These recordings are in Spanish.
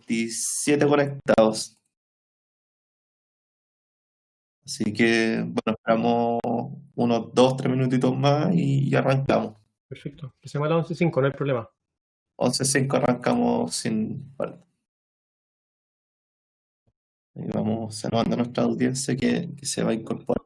27 conectados. Así que, bueno, esperamos unos 2, 3 minutitos más y arrancamos. Perfecto. Empecemos a las 11:05, no hay problema. 11:05 arrancamos sin falta. Y vamos saludando a nuestra audiencia que se va a incorporar.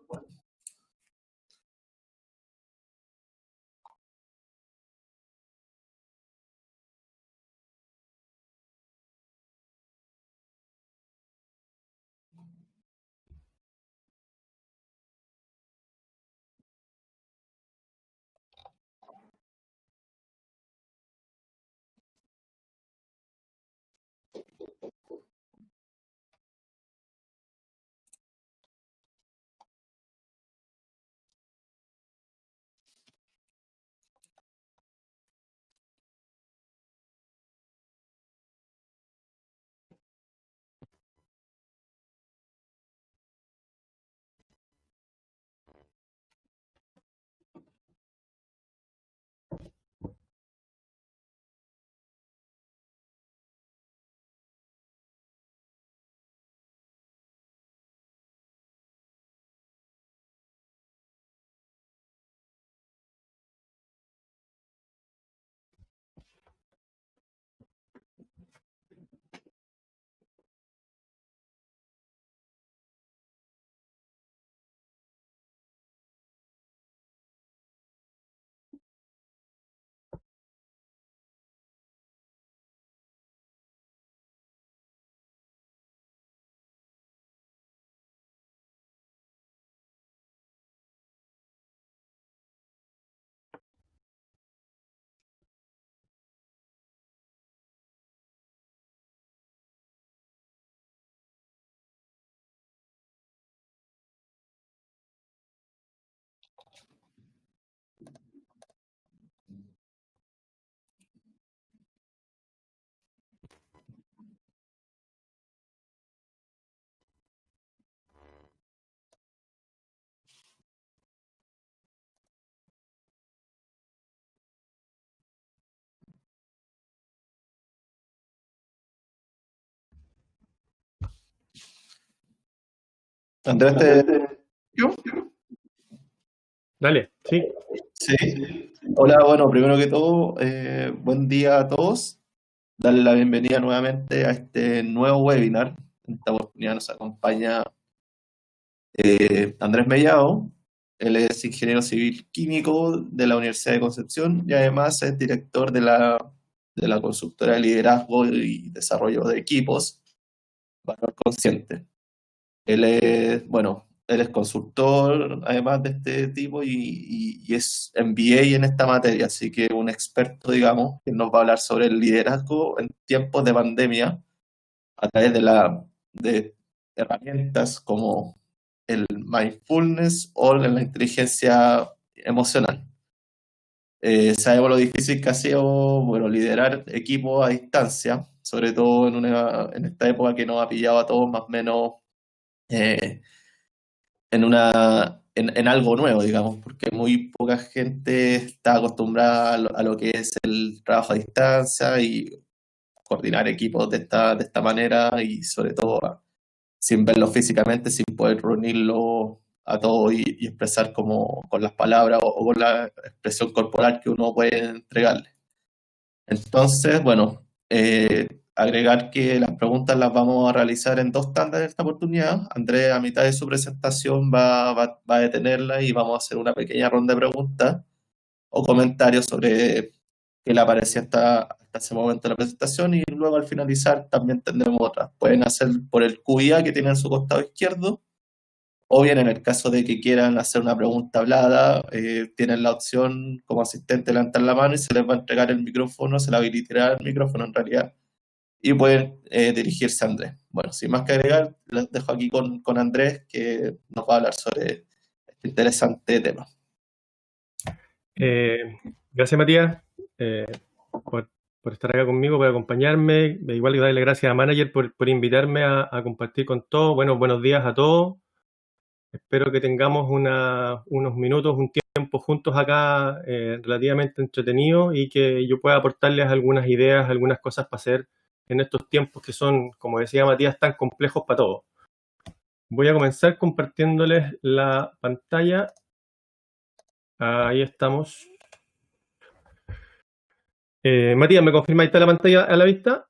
Andrés, ¿yo? Dale, sí. Sí. Hola, bueno, primero que todo, buen día a todos. Darle la bienvenida nuevamente a este nuevo webinar. En esta oportunidad nos acompaña Andrés Mellado. Él es ingeniero civil químico de la Universidad de Concepción y además es director de la consultora de liderazgo y desarrollo de equipos, Valor Consciente. Él es consultor además de este tipo y es MBA en esta materia, así que un experto, digamos, que nos va a hablar sobre el liderazgo en tiempos de pandemia a través de herramientas como el mindfulness o la inteligencia emocional. Sabemos lo difícil que ha sido, bueno, liderar equipos a distancia, sobre todo en esta época que nos ha pillado a todos más o menos eh, en algo nuevo, digamos, porque muy poca gente está acostumbrada a lo que es el trabajo a distancia y coordinar equipos de esta manera y sobre todo sin verlo físicamente, sin poder reunirlo a todos y expresar como con las palabras o con la expresión corporal que uno puede entregarle. Entonces, bueno, agregar que las preguntas las vamos a realizar en 2 tandas en esta oportunidad. Andrés, a mitad de su presentación, va a detenerla y vamos a hacer una pequeña ronda de preguntas o comentarios sobre qué le parecía hasta ese momento de la presentación y luego al finalizar también tendremos otras. Pueden hacer por el QIA que tiene en su costado izquierdo o bien en el caso de que quieran hacer una pregunta hablada, tienen la opción como asistente levantar la mano y se les va a entregar el micrófono, se le habilitará el micrófono en realidad y pueden dirigirse a Andrés. Bueno, sin más que agregar, les dejo aquí con Andrés que nos va a hablar sobre este interesante tema. Gracias, Matías, por estar acá conmigo, por acompañarme. Igual que darle gracias a Manager por invitarme a compartir con todos. Bueno, buenos días a todos. Espero que tengamos unos minutos, un tiempo juntos acá relativamente entretenido y que yo pueda aportarles algunas ideas, algunas cosas para hacer en estos tiempos que son, como decía Matías, tan complejos para todos. Voy a comenzar compartiéndoles la pantalla. Ahí estamos. Matías, ¿me confirma? ¿Ahí está la pantalla a la vista?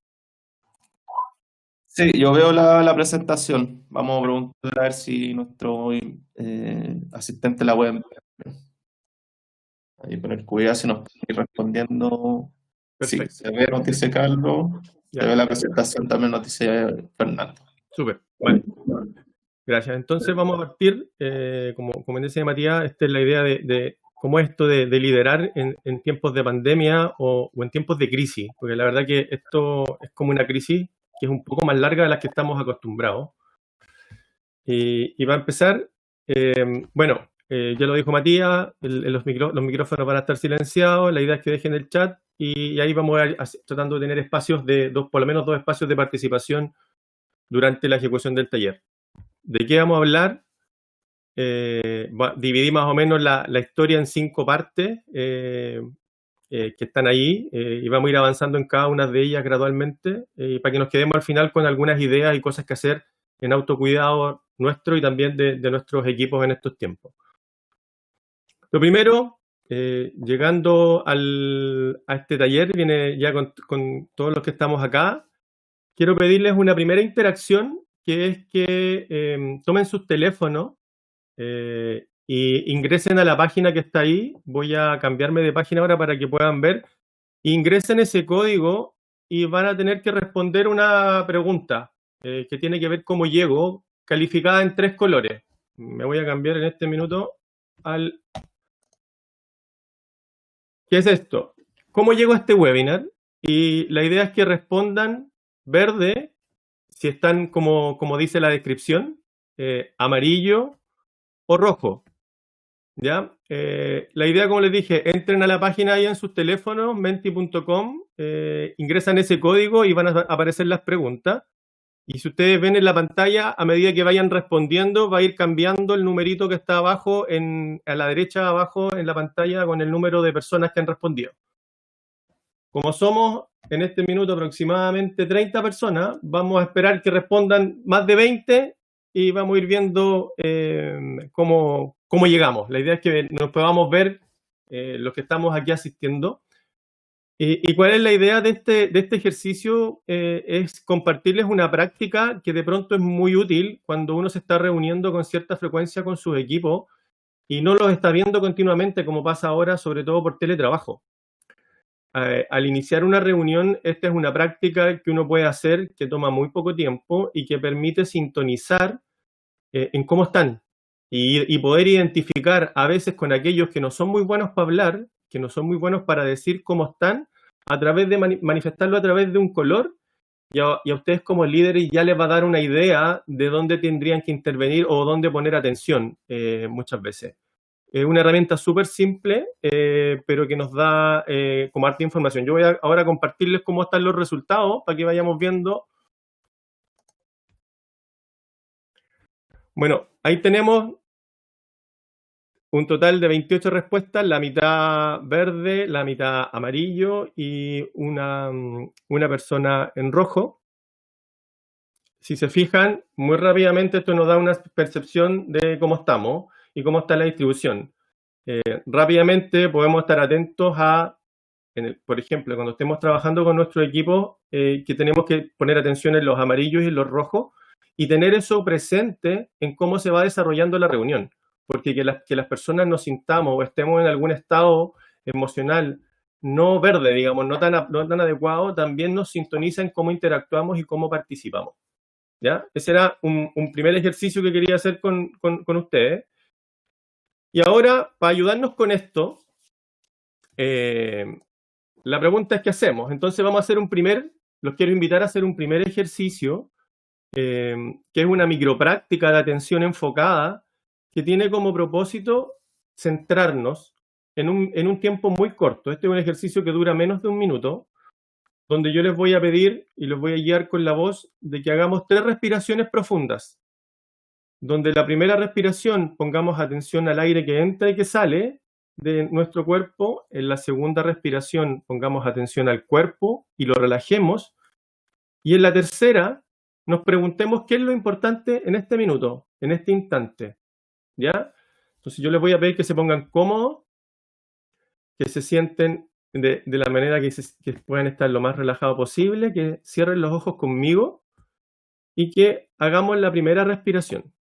Sí, yo veo la presentación. Vamos a preguntar a ver si nuestro asistente la puede ver. Ahí poner cuidado si nos puede ir respondiendo. Sí, Perfecto. se ve, nos dice Carlos. Se Ya. ve la presentación, también nos dice Fernando. Súper, vale. Gracias. Entonces vamos a partir, como decía Matías, esta es la idea de cómo esto de liderar en tiempos de pandemia o en tiempos de crisis, porque la verdad que esto es como una crisis que es un poco más larga de las que estamos acostumbrados. Y va a empezar, bueno, ya lo dijo Matías, los micrófonos van a estar silenciados, la idea es que dejen el chat y ahí vamos a ir tratando de tener espacios por lo menos 2 espacios de participación durante la ejecución del taller. ¿De qué vamos a hablar? Dividí más o menos la historia en 5 partes que están ahí y vamos a ir avanzando en cada una de ellas gradualmente para que nos quedemos al final con algunas ideas y cosas que hacer en autocuidado nuestro y también de nuestros equipos en estos tiempos. Lo primero, llegando a este taller, viene ya con todos los que estamos acá, quiero pedirles una primera interacción, que es que tomen sus teléfonos y ingresen a la página que está ahí. Voy a cambiarme de página ahora para que puedan ver. Ingresen ese código y van a tener que responder una pregunta que tiene que ver cómo llego, calificada en 3 colores. Me voy a cambiar en este minuto al... ¿Qué es esto? ¿Cómo llego a este webinar? Y la idea es que respondan verde, si están como dice la descripción, amarillo o rojo. ¿Ya? La idea, como les dije, entren a la página ahí en sus teléfonos, menti.com, ingresan ese código y van a aparecer las preguntas. Y si ustedes ven en la pantalla, a medida que vayan respondiendo, va a ir cambiando el numerito que está abajo, a la derecha abajo en la pantalla, con el número de personas que han respondido. Como somos en este minuto aproximadamente 30 personas, vamos a esperar que respondan más de 20 y vamos a ir viendo cómo llegamos. La idea es que nos podamos ver los que estamos aquí asistiendo. ¿Y cuál es la idea de este ejercicio? Es compartirles una práctica que de pronto es muy útil cuando uno se está reuniendo con cierta frecuencia con sus equipos y no los está viendo continuamente, como pasa ahora, sobre todo por teletrabajo. Al iniciar una reunión, esta es una práctica que uno puede hacer, que toma muy poco tiempo y que permite sintonizar en cómo están y poder identificar a veces con aquellos que no son muy buenos para hablar, que no son muy buenos para decir cómo están, a través de manifestarlo a través de un color, y a ustedes como líderes ya les va a dar una idea de dónde tendrían que intervenir o dónde poner atención muchas veces. Es una herramienta súper simple, pero que nos da como harta información. Yo voy ahora a compartirles cómo están los resultados para que vayamos viendo. Bueno, ahí tenemos un total de 28 respuestas, la mitad verde, la mitad amarillo y una persona en rojo. Si se fijan, muy rápidamente esto nos da una percepción de cómo estamos y cómo está la distribución. Rápidamente podemos estar atentos a, por ejemplo, cuando estemos trabajando con nuestro equipo, que tenemos que poner atención en los amarillos y en los rojos y tener eso presente en cómo se va desarrollando la reunión. Porque que las personas nos sintamos o estemos en algún estado emocional no verde, digamos, no tan adecuado, también nos sintoniza en cómo interactuamos y cómo participamos. ¿Ya? Ese era un primer ejercicio que quería hacer con ustedes. Y ahora, para ayudarnos con esto, la pregunta es ¿qué hacemos? Entonces vamos a hacer los quiero invitar a hacer un primer ejercicio, que es una micropráctica de atención enfocada, que tiene como propósito centrarnos en un tiempo muy corto. Este es un ejercicio que dura menos de 1 minuto, donde yo les voy a pedir y los voy a guiar con la voz de que hagamos 3 respiraciones profundas, donde la primera respiración pongamos atención al aire que entra y que sale de nuestro cuerpo, en la segunda respiración pongamos atención al cuerpo y lo relajemos, Y en la tercera, nos preguntemos qué es lo importante en este minuto, en este instante. ¿Ya? Entonces yo les voy a pedir que se pongan cómodos, que se sienten de la manera que puedan estar lo más relajado posible, que cierren los ojos conmigo y que hagamos la primera respiración.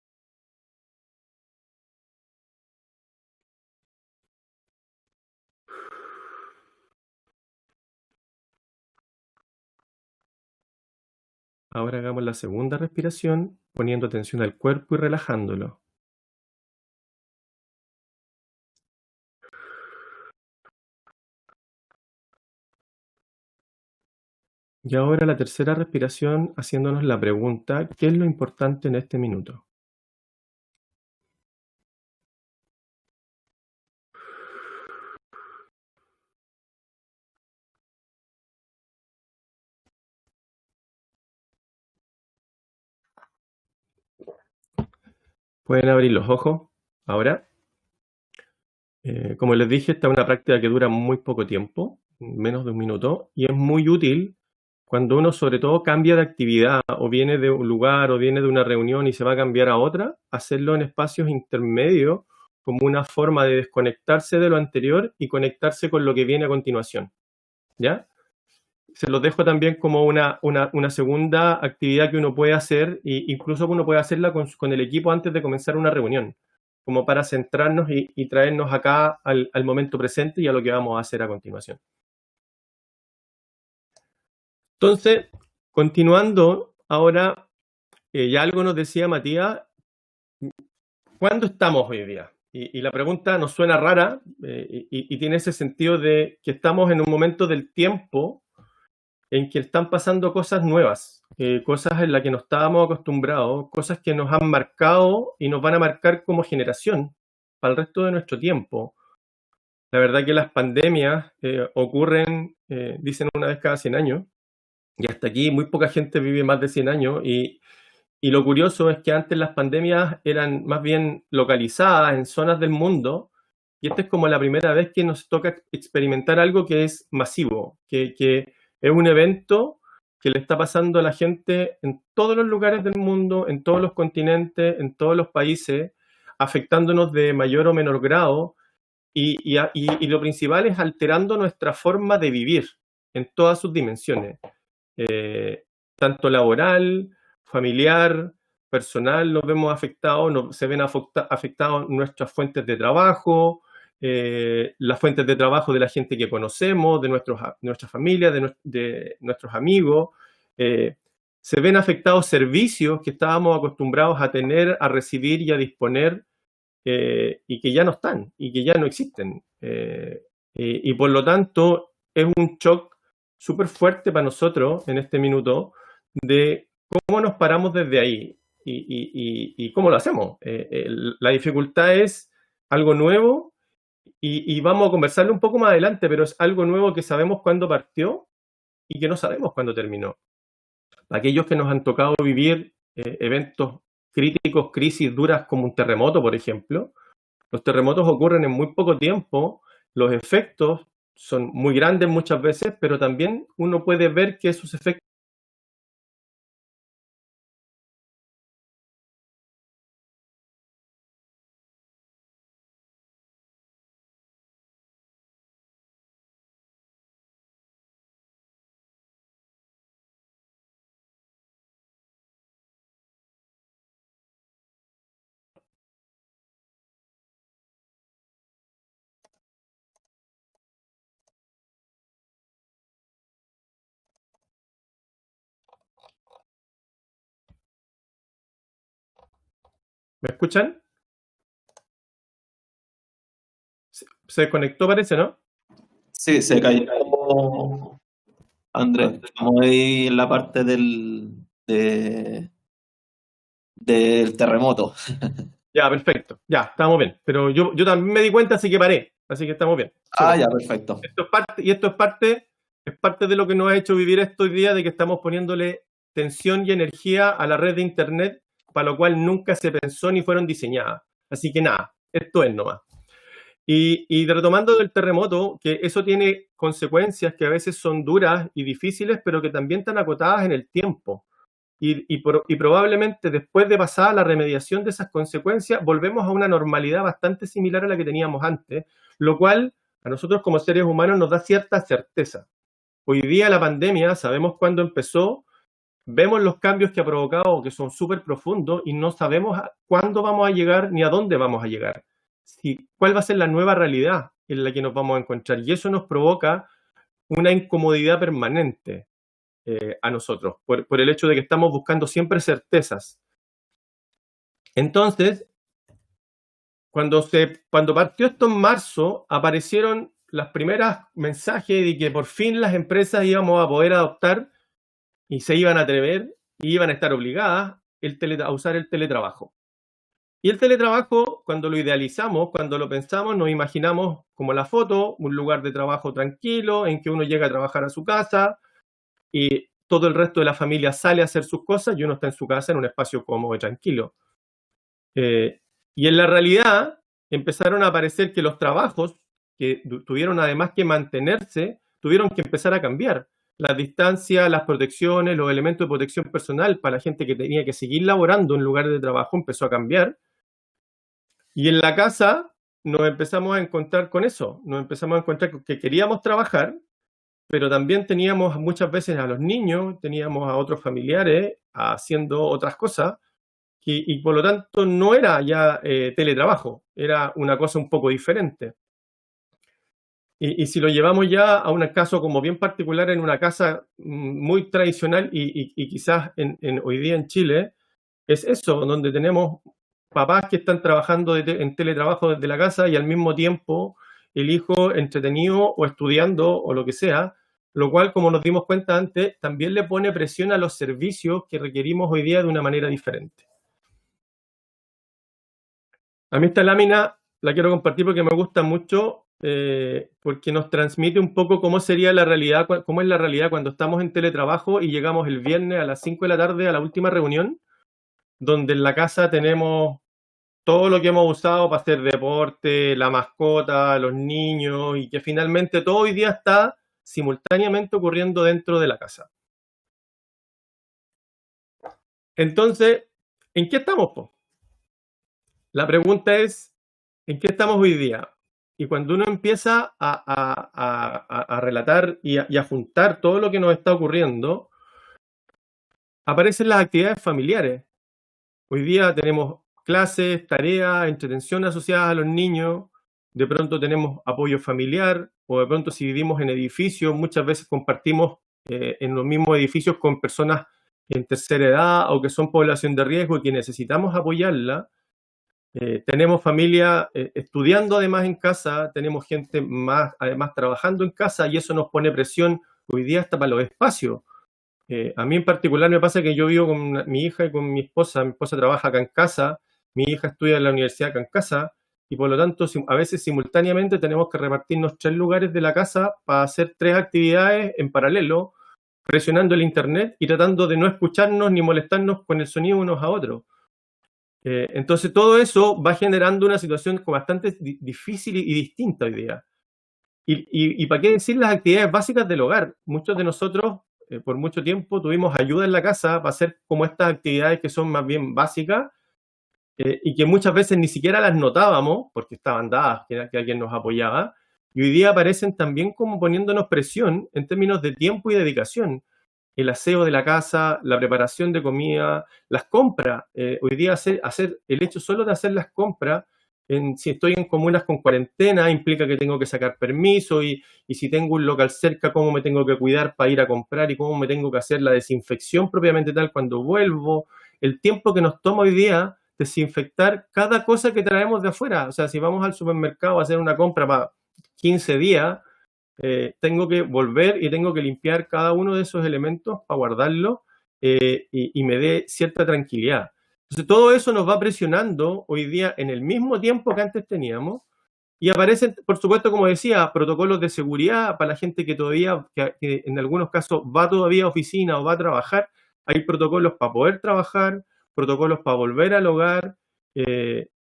Ahora hagamos la segunda respiración, poniendo atención al cuerpo y relajándolo. Y ahora la tercera respiración, haciéndonos la pregunta, ¿qué es lo importante en este minuto? Pueden abrir los ojos ahora. Como les dije, esta es una práctica que dura muy poco tiempo, menos de un minuto, y es muy útil cuando uno sobre todo cambia de actividad o viene de un lugar o viene de una reunión y se va a cambiar a otra, hacerlo en espacios intermedios como una forma de desconectarse de lo anterior y conectarse con lo que viene a continuación. ¿Ya? Se los dejo también como una segunda actividad que uno puede hacer, e incluso uno puede hacerla con el equipo antes de comenzar una reunión, como para centrarnos y traernos acá al momento presente y a lo que vamos a hacer a continuación. Entonces, continuando, ahora ya algo nos decía Matías, ¿cuándo estamos hoy día? Y la pregunta nos suena rara y tiene ese sentido de que estamos en un momento del tiempo en que están pasando cosas nuevas, cosas en las que no estábamos acostumbrados, cosas que nos han marcado y nos van a marcar como generación para el resto de nuestro tiempo. La verdad que las pandemias ocurren, dicen, una vez cada 100 años, y hasta aquí muy poca gente vive más de 100 años, y lo curioso es que antes las pandemias eran más bien localizadas en zonas del mundo, y esta es como la primera vez que nos toca experimentar algo que es masivo, que es un evento que le está pasando a la gente en todos los lugares del mundo, en todos los continentes, en todos los países, afectándonos de mayor o menor grado, y lo principal es alterando nuestra forma de vivir en todas sus dimensiones, tanto laboral, familiar, personal. Nos vemos afectados, se ven afectados nuestras fuentes de trabajo, las fuentes de trabajo de la gente que conocemos, de nuestra familia, de nuestros amigos. Se ven afectados servicios que estábamos acostumbrados a tener, a recibir y a disponer, y que ya no están y que ya no existen. Y por lo tanto es un shock súper fuerte para nosotros en este minuto de cómo nos paramos desde ahí y cómo lo hacemos. La dificultad es algo nuevo y vamos a conversarlo un poco más adelante, pero es algo nuevo que sabemos cuándo partió y que no sabemos cuándo terminó. Aquellos que nos han tocado vivir eventos críticos, crisis duras como un terremoto, por ejemplo, los terremotos ocurren en muy poco tiempo, los efectos son muy grandes muchas veces, pero también uno puede ver que esos efectos ¿Me escuchan? Se desconectó, parece, ¿no? Sí, se cayó Andrés. Estamos ahí en la parte del terremoto. Ya, perfecto. Ya, estamos bien. Pero yo también me di cuenta, así que paré. Así que estamos bien. Ah, ya, perfecto. Esto es parte de lo que nos ha hecho vivir estos días, de que estamos poniéndole tensión y energía a la red de Internet, para lo cual nunca se pensó ni fueron diseñadas. Así que nada, esto es nomás. Y retomando del terremoto, que eso tiene consecuencias que a veces son duras y difíciles, pero que también están acotadas en el tiempo. Y probablemente después de pasar la remediación de esas consecuencias, volvemos a una normalidad bastante similar a la que teníamos antes, lo cual a nosotros como seres humanos nos da cierta certeza. Hoy día la pandemia, sabemos cuándo empezó, vemos los cambios que ha provocado, que son súper profundos, y no sabemos cuándo vamos a llegar ni a dónde vamos a llegar. Cuál va a ser la nueva realidad en la que nos vamos a encontrar. Y eso nos provoca una incomodidad permanente a nosotros, por el hecho de que estamos buscando siempre certezas. Entonces, cuando partió esto en marzo, aparecieron las primeras mensajes de que por fin las empresas íbamos a poder adoptar y se iban a atrever y iban a estar obligadas a usar el teletrabajo. Y el teletrabajo, cuando lo idealizamos, cuando lo pensamos, nos imaginamos como la foto, un lugar de trabajo tranquilo, en que uno llega a trabajar a su casa y todo el resto de la familia sale a hacer sus cosas y uno está en su casa en un espacio cómodo y tranquilo. Y en la realidad empezaron a aparecer que los trabajos que tuvieron además que mantenerse, tuvieron que empezar a cambiar. Las distancias, las protecciones, los elementos de protección personal para la gente que tenía que seguir laborando en lugares de trabajo empezó a cambiar. Y en la casa nos empezamos a encontrar con eso, nos empezamos a encontrar que queríamos trabajar, pero también teníamos muchas veces a los niños, teníamos a otros familiares haciendo otras cosas, y por lo tanto no era ya teletrabajo, era una cosa un poco diferente. Y si lo llevamos ya a un caso como bien particular en una casa muy tradicional y quizás hoy día en Chile, es eso, donde tenemos papás que están trabajando en teletrabajo desde la casa y al mismo tiempo el hijo entretenido o estudiando o lo que sea, lo cual, como nos dimos cuenta antes, también le pone presión a los servicios que requerimos hoy día de una manera diferente. A mí esta lámina la quiero compartir porque me gusta mucho, porque nos transmite un poco cómo sería la realidad, cómo es la realidad cuando estamos en teletrabajo y llegamos el viernes a las 5 de la tarde a la última reunión, donde en la casa tenemos todo lo que hemos usado para hacer deporte, la mascota, los niños, y que finalmente todo hoy día está simultáneamente ocurriendo dentro de la casa. Entonces, ¿en qué estamos, po? La pregunta es, ¿en qué estamos hoy día? Y cuando uno empieza a relatar y a juntar todo lo que nos está ocurriendo, aparecen las actividades familiares. Hoy día tenemos clases, tareas, entretención asociadas a los niños, de pronto tenemos apoyo familiar, o de pronto si vivimos en edificios, muchas veces compartimos en los mismos edificios con personas en tercera edad o que son población de riesgo y que necesitamos apoyarla. Tenemos familia estudiando además en casa, tenemos gente más además trabajando en casa y eso nos pone presión hoy día hasta para los espacios. A mí en particular me pasa que yo vivo con mi hija y con mi esposa trabaja acá en casa, mi hija estudia en la universidad acá en casa y por lo tanto a veces simultáneamente tenemos que repartirnos 3 lugares de la casa para hacer 3 actividades en paralelo, presionando el internet y tratando de no escucharnos ni molestarnos con el sonido unos a otros. Entonces todo eso va generando una situación bastante difícil y distinta hoy día. Y para qué decir las actividades básicas del hogar. Muchos de nosotros por mucho tiempo tuvimos ayuda en la casa para hacer como estas actividades que son más bien básicas y que muchas veces ni siquiera las notábamos porque estaban dadas, que alguien nos apoyaba. Y hoy día aparecen también como poniéndonos presión en términos de tiempo y dedicación. El aseo de la casa, la preparación de comida, las compras. Hoy día hacer el hecho solo de hacer las compras, si estoy en comunas con cuarentena, implica que tengo que sacar permiso y si tengo un local cerca, cómo me tengo que cuidar para ir a comprar y cómo me tengo que hacer la desinfección propiamente tal cuando vuelvo. El tiempo que nos toma hoy día desinfectar cada cosa que traemos de afuera. O sea, si vamos al supermercado a hacer una compra para 15 días, tengo que volver y tengo que limpiar cada uno de esos elementos para guardarlo y me dé cierta tranquilidad. Entonces todo eso nos va presionando hoy día en el mismo tiempo que antes teníamos y aparecen, por supuesto, como decía, protocolos de seguridad para la gente que todavía, que en algunos casos va todavía a oficina o va a trabajar. Hay protocolos para poder trabajar, protocolos para volver al hogar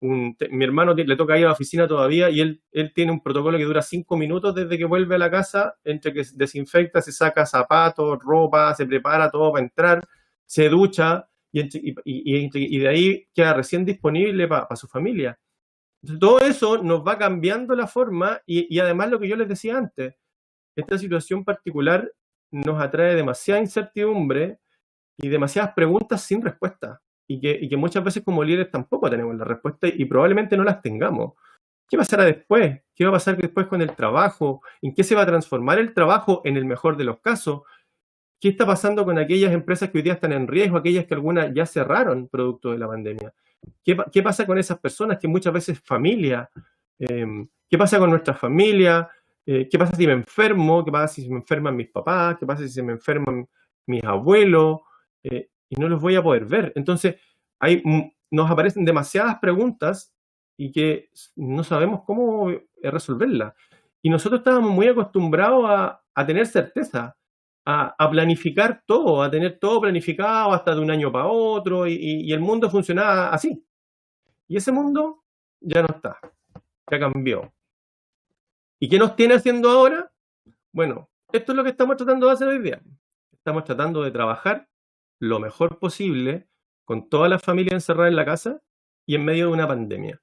Mi hermano le toca ir a la oficina todavía y él tiene un protocolo que dura 5 minutos desde que vuelve a la casa, entre que desinfecta, se saca zapatos, ropa, se prepara todo para entrar, se ducha y de ahí queda recién disponible para su familia. Entonces, todo eso nos va cambiando la forma y además lo que yo les decía antes, esta situación particular nos atrae demasiada incertidumbre y demasiadas preguntas sin respuesta. Y que muchas veces como líderes tampoco tenemos la respuesta y probablemente no las tengamos. ¿Qué pasará después? ¿Qué va a pasar después con el trabajo? ¿En qué se va a transformar el trabajo en el mejor de los casos? ¿Qué está pasando con aquellas empresas que hoy día están en riesgo, aquellas que algunas ya cerraron producto de la pandemia? ¿Qué pasa con esas personas que muchas veces familia? ¿Qué pasa con nuestra familia? ¿Qué pasa si me enfermo? ¿Qué pasa si se me enferman mis papás? ¿Qué pasa si se me enferman mis abuelos? Y no los voy a poder ver. Entonces, nos aparecen demasiadas preguntas y que no sabemos cómo resolverlas. Y nosotros estábamos muy acostumbrados a tener certeza, a planificar todo, a tener todo planificado hasta de un año para otro, y el mundo funcionaba así. Y ese mundo ya no está, ya cambió. ¿Y qué nos tiene haciendo ahora? Bueno, esto es lo que estamos tratando de hacer hoy día. Estamos tratando de trabajar lo mejor posible con toda la familia encerrada en la casa y en medio de una pandemia.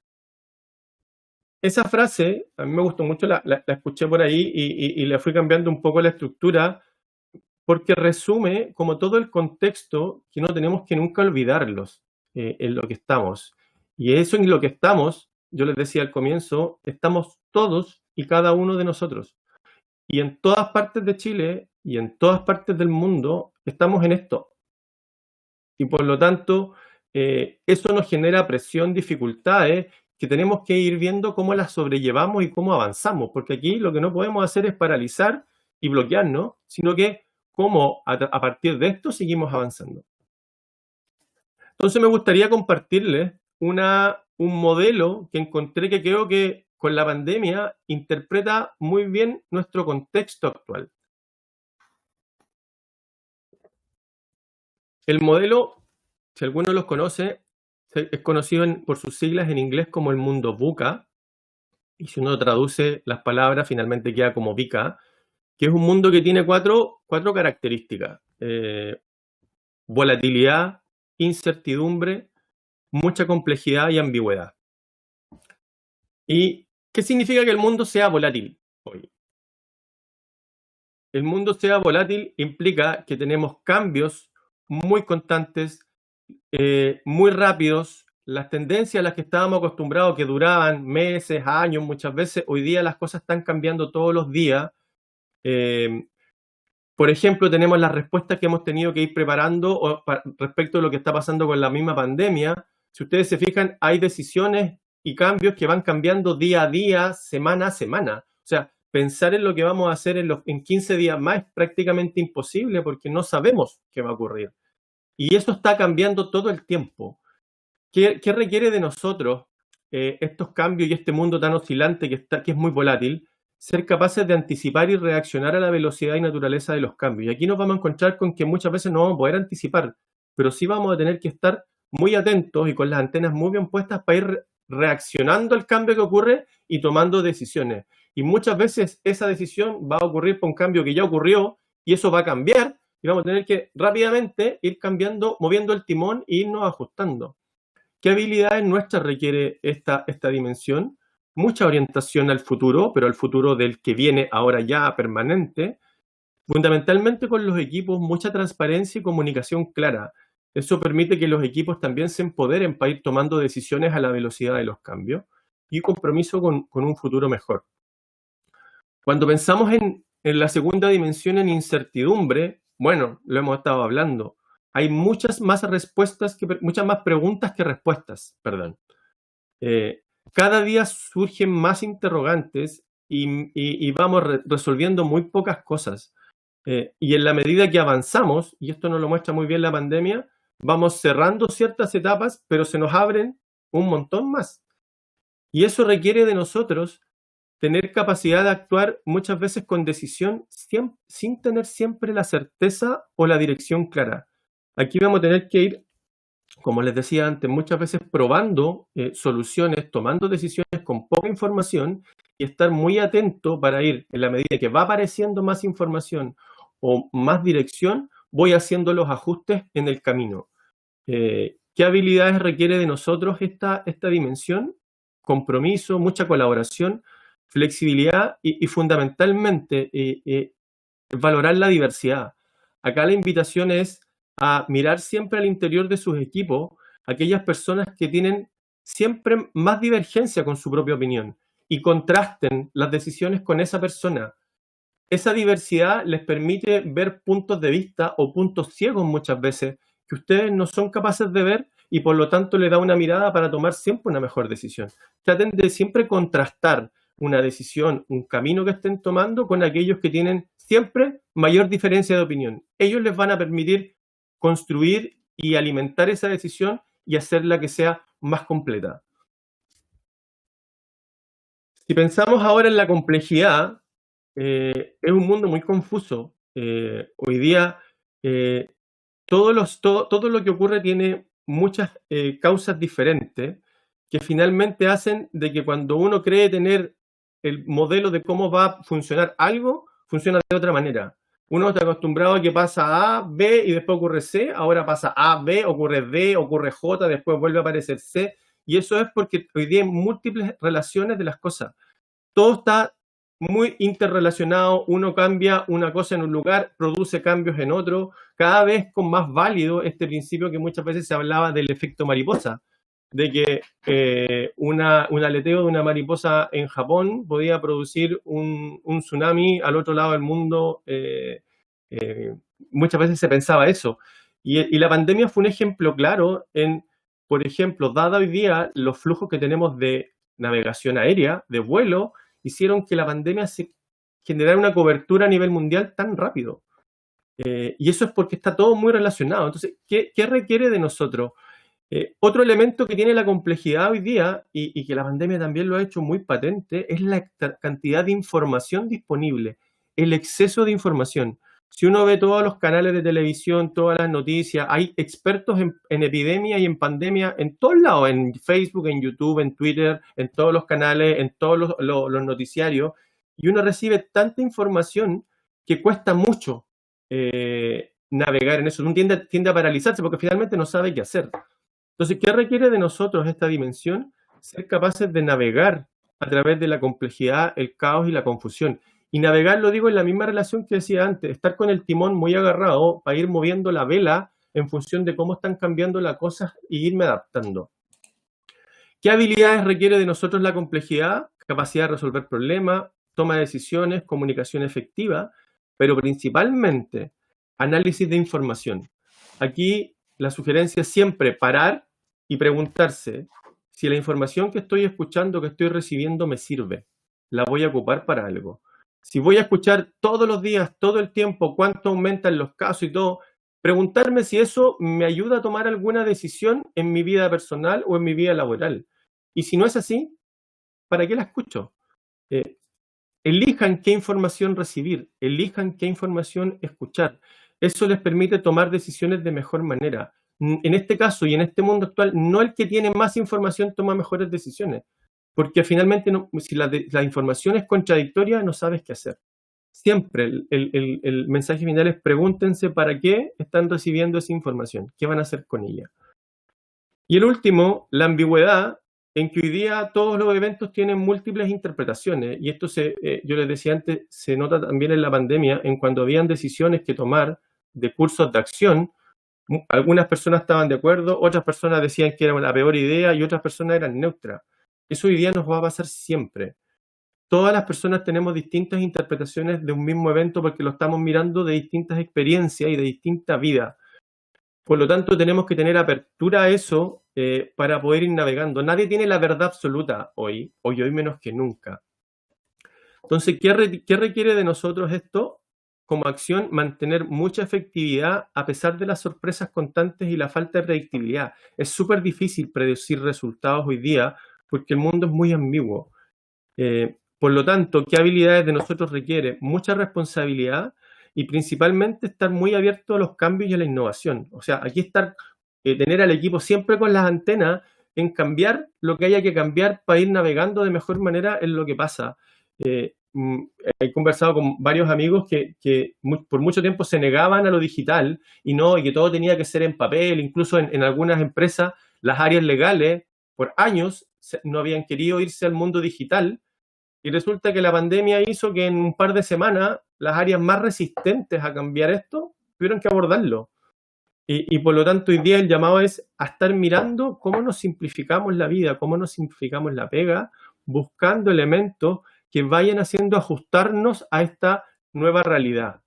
Esa frase, a mí me gustó mucho, la escuché por ahí y le fui cambiando un poco la estructura porque resume como todo el contexto que no tenemos que nunca olvidarlos en lo que estamos. Y eso en lo que estamos, yo les decía al comienzo, estamos todos y cada uno de nosotros. Y en todas partes de Chile y en todas partes del mundo estamos en esto. Y por lo tanto, eso nos genera presión, dificultades, que tenemos que ir viendo cómo las sobrellevamos y cómo avanzamos. Porque aquí lo que no podemos hacer es paralizar y bloquearnos, sino que cómo a partir de esto seguimos avanzando. Entonces me gustaría compartirles un modelo que encontré que creo que con la pandemia interpreta muy bien nuestro contexto actual. El modelo, si alguno los conoce, es conocido por sus siglas en inglés como el mundo VUCA, y si uno traduce las palabras finalmente queda como VICA, que es un mundo que tiene cuatro características. Volatilidad, incertidumbre, mucha complejidad y ambigüedad. ¿Y qué significa que el mundo sea volátil hoy? El mundo sea volátil implica que tenemos cambios muy constantes, muy rápidos. Las tendencias a las que estábamos acostumbrados, que duraban meses, años, muchas veces, hoy día las cosas están cambiando todos los días. Por ejemplo, tenemos las respuestas que hemos tenido que ir preparando respecto a lo que está pasando con la misma pandemia. Si ustedes se fijan, hay decisiones y cambios que van cambiando día a día, semana a semana. O sea, pensar en lo que vamos a hacer en 15 días más es prácticamente imposible porque no sabemos qué va a ocurrir. Y eso está cambiando todo el tiempo. ¿Qué requiere de nosotros estos cambios y este mundo tan oscilante que es muy volátil? Ser capaces de anticipar y reaccionar a la velocidad y naturaleza de los cambios. Y aquí nos vamos a encontrar con que muchas veces no vamos a poder anticipar, pero sí vamos a tener que estar muy atentos y con las antenas muy bien puestas para ir reaccionando al cambio que ocurre y tomando decisiones. Y muchas veces esa decisión va a ocurrir por un cambio que ya ocurrió y eso va a cambiar y vamos a tener que rápidamente ir cambiando, moviendo el timón e irnos ajustando. ¿Qué habilidades nuestras requiere esta dimensión? Mucha orientación al futuro, pero al futuro del que viene ahora ya permanente. Fundamentalmente con los equipos, mucha transparencia y comunicación clara. Eso permite que los equipos también se empoderen para ir tomando decisiones a la velocidad de los cambios y compromiso con un futuro mejor. Cuando pensamos en la segunda dimensión, en incertidumbre, bueno, lo hemos estado hablando. Hay muchas más preguntas que respuestas, perdón. Cada día surgen más interrogantes y vamos resolviendo muy pocas cosas. Y en la medida que avanzamos, y esto nos lo muestra muy bien la pandemia, vamos cerrando ciertas etapas, pero se nos abren un montón más. Y eso requiere de nosotros tener capacidad de actuar muchas veces con decisión sin tener siempre la certeza o la dirección clara. Aquí vamos a tener que ir como les decía antes, muchas veces probando soluciones, tomando decisiones con poca información y estar muy atento para ir, en la medida que va apareciendo más información o más dirección, voy haciendo los ajustes en el camino. ¿Qué habilidades requiere de nosotros esta dimensión? Compromiso, mucha colaboración, flexibilidad y fundamentalmente valorar la diversidad. Acá la invitación es a mirar siempre al interior de sus equipos aquellas personas que tienen siempre más divergencia con su propia opinión y contrasten las decisiones con esa persona. Esa diversidad les permite ver puntos de vista o puntos ciegos muchas veces que ustedes no son capaces de ver y por lo tanto le da una mirada para tomar siempre una mejor decisión. Traten de siempre contrastar una decisión, un camino que estén tomando con aquellos que tienen siempre mayor diferencia de opinión. Ellos les van a permitir construir y alimentar esa decisión y hacerla que sea más completa. Si pensamos ahora en la complejidad, es un mundo muy confuso. Hoy día todo lo que ocurre tiene muchas causas diferentes que finalmente hacen de que cuando uno cree tener el modelo de cómo va a funcionar algo, funciona de otra manera. Uno está acostumbrado a que pasa A, B y después ocurre C, ahora pasa A, B, ocurre D, ocurre J, después vuelve a aparecer C, y eso es porque hoy día hay múltiples relaciones de las cosas. Todo está muy interrelacionado, uno cambia una cosa en un lugar, produce cambios en otro, cada vez con más válido este principio que muchas veces se hablaba del efecto mariposa, de que un aleteo de una mariposa en Japón podía producir un tsunami al otro lado del mundo. Muchas veces se pensaba eso. Y la pandemia fue un ejemplo claro en, por ejemplo, dada hoy día los flujos que tenemos de navegación aérea, de vuelo, hicieron que la pandemia se generara una cobertura a nivel mundial tan rápido. Y eso es porque está todo muy relacionado. Entonces, ¿qué requiere de nosotros? Otro elemento que tiene la complejidad hoy día, y que la pandemia también lo ha hecho muy patente, es la cantidad de información disponible, el exceso de información. Si uno ve todos los canales de televisión, todas las noticias, hay expertos en epidemia y en pandemia en todos lados, en Facebook, en YouTube, en Twitter, en todos los canales, en todos los noticiarios, y uno recibe tanta información que cuesta mucho navegar en eso. Uno tiende a paralizarse porque finalmente no sabe qué hacer. Entonces, ¿qué requiere de nosotros esta dimensión? Ser capaces de navegar a través de la complejidad, el caos y la confusión. Y navegar, lo digo, en la misma relación que decía antes, estar con el timón muy agarrado para ir moviendo la vela en función de cómo están cambiando las cosas y irme adaptando. ¿Qué habilidades requiere de nosotros la complejidad? Capacidad de resolver problemas, toma de decisiones, comunicación efectiva, pero principalmente análisis de información. Aquí la sugerencia es siempre parar y preguntarse si la información que estoy escuchando, que estoy recibiendo, me sirve. La voy a ocupar para algo. Si voy a escuchar todos los días, todo el tiempo, cuánto aumentan los casos y todo, preguntarme si eso me ayuda a tomar alguna decisión en mi vida personal o en mi vida laboral. Y si no es así, ¿para qué la escucho? Elijan qué información recibir, elijan qué información escuchar. Eso les permite tomar decisiones de mejor manera. En este caso y en este mundo actual, no el que tiene más información toma mejores decisiones, porque finalmente si la información es contradictoria, no sabes qué hacer. Siempre el mensaje final es pregúntense para qué están recibiendo esa información, qué van a hacer con ella. Y el último, la ambigüedad, en que hoy día todos los eventos tienen múltiples interpretaciones, y esto yo les decía antes, se nota también en la pandemia, en cuando habían decisiones que tomar de cursos de acción. Algunas personas estaban de acuerdo, otras personas decían que era la peor idea y otras personas eran neutras. Eso hoy día nos va a pasar siempre. Todas las personas tenemos distintas interpretaciones de un mismo evento porque lo estamos mirando de distintas experiencias y de distintas vidas. Por lo tanto, tenemos que tener apertura a eso para poder ir navegando. Nadie tiene la verdad absoluta hoy menos que nunca. Entonces, ¿qué requiere de nosotros esto? Como acción, mantener mucha efectividad a pesar de las sorpresas constantes y la falta de predictibilidad. Es súper difícil predecir resultados hoy día porque el mundo es muy ambiguo. Por lo tanto, ¿qué habilidades de nosotros requiere? Mucha responsabilidad y principalmente estar muy abierto a los cambios y a la innovación. O sea, aquí estar tener al equipo siempre con las antenas en cambiar lo que haya que cambiar para ir navegando de mejor manera en lo que pasa. He conversado con varios amigos que por mucho tiempo se negaban a lo digital y que todo tenía que ser en papel. Incluso en algunas empresas, las áreas legales por años no habían querido irse al mundo digital, y resulta que la pandemia hizo que en un par de semanas las áreas más resistentes a cambiar esto tuvieron que abordarlo. Y por lo tanto hoy día el llamado es a estar mirando cómo nos simplificamos la vida, cómo nos simplificamos la pega, buscando elementos que vayan haciendo ajustarnos a esta nueva realidad.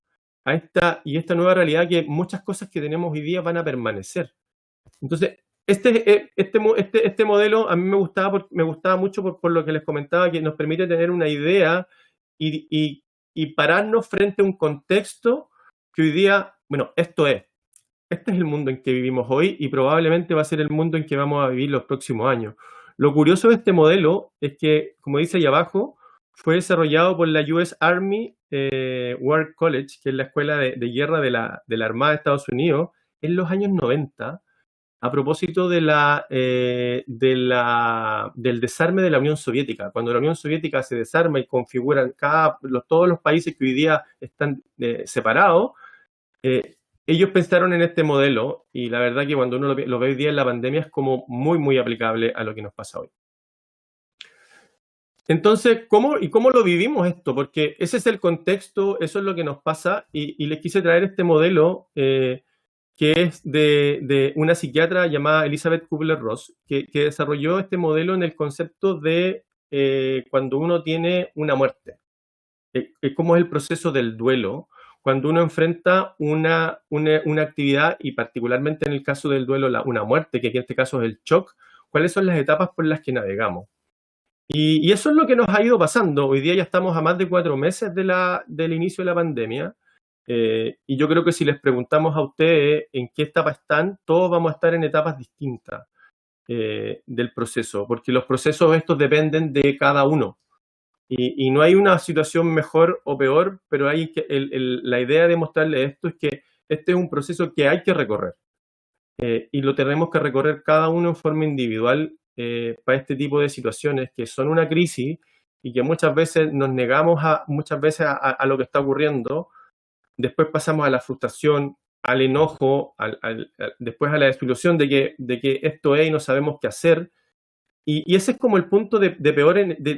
Esta nueva realidad, que muchas cosas que tenemos hoy día van a permanecer. Entonces, este modelo a mí me gustaba mucho por lo que les comentaba, que nos permite tener una idea y pararnos frente a un contexto que hoy día, bueno, este es el mundo en que vivimos hoy y probablemente va a ser el mundo en que vamos a vivir los próximos años. Lo curioso de este modelo es que, como dice ahí abajo, fue desarrollado por la US Army War College, que es la escuela de guerra de la Armada de Estados Unidos, en los años 90, a propósito del desarme de la Unión Soviética. Cuando la Unión Soviética se desarma y configuran todos los países que hoy día están separados, ellos pensaron en este modelo, y la verdad que cuando uno lo ve hoy día en la pandemia es como muy, muy aplicable a lo que nos pasa hoy. Entonces, ¿cómo lo vivimos esto? Porque ese es el contexto, eso es lo que nos pasa, y les quise traer este modelo que es de una psiquiatra llamada Elizabeth Kubler-Ross, que desarrolló este modelo en el concepto de cuando uno tiene una muerte. ¿Cómo es el proceso del duelo? Cuando uno enfrenta una actividad, y particularmente en el caso del duelo, una muerte, que en este caso es el shock, ¿cuáles son las etapas por las que navegamos? Y eso es lo que nos ha ido pasando. Hoy día ya estamos a más de 4 meses del inicio de la pandemia, y yo creo que si les preguntamos a ustedes en qué etapa están, todos vamos a estar en etapas distintas del proceso, porque los procesos estos dependen de cada uno. Y no hay una situación mejor o peor, pero la idea de mostrarles esto es que este es un proceso que hay que recorrer. Y lo tenemos que recorrer cada uno en forma individual para este tipo de situaciones que son una crisis y que muchas veces nos negamos a lo que está ocurriendo. Después pasamos a la frustración, al enojo, después a la desilusión de que esto es y no sabemos qué hacer. Y ese es como el punto de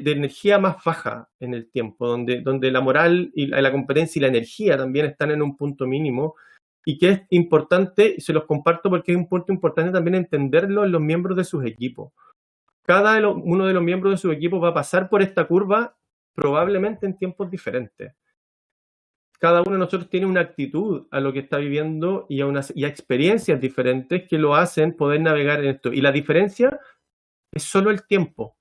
energía más baja en el tiempo, donde la moral y la competencia y la energía también están en un punto mínimo, y que es importante, y se los comparto porque es un punto importante también entenderlo en los miembros de sus equipos. Cada uno de los miembros de su equipo va a pasar por esta curva probablemente en tiempos diferentes. Cada uno de nosotros tiene una actitud a lo que está viviendo y a experiencias diferentes que lo hacen poder navegar en esto. Y la diferencia es solo el tiempo.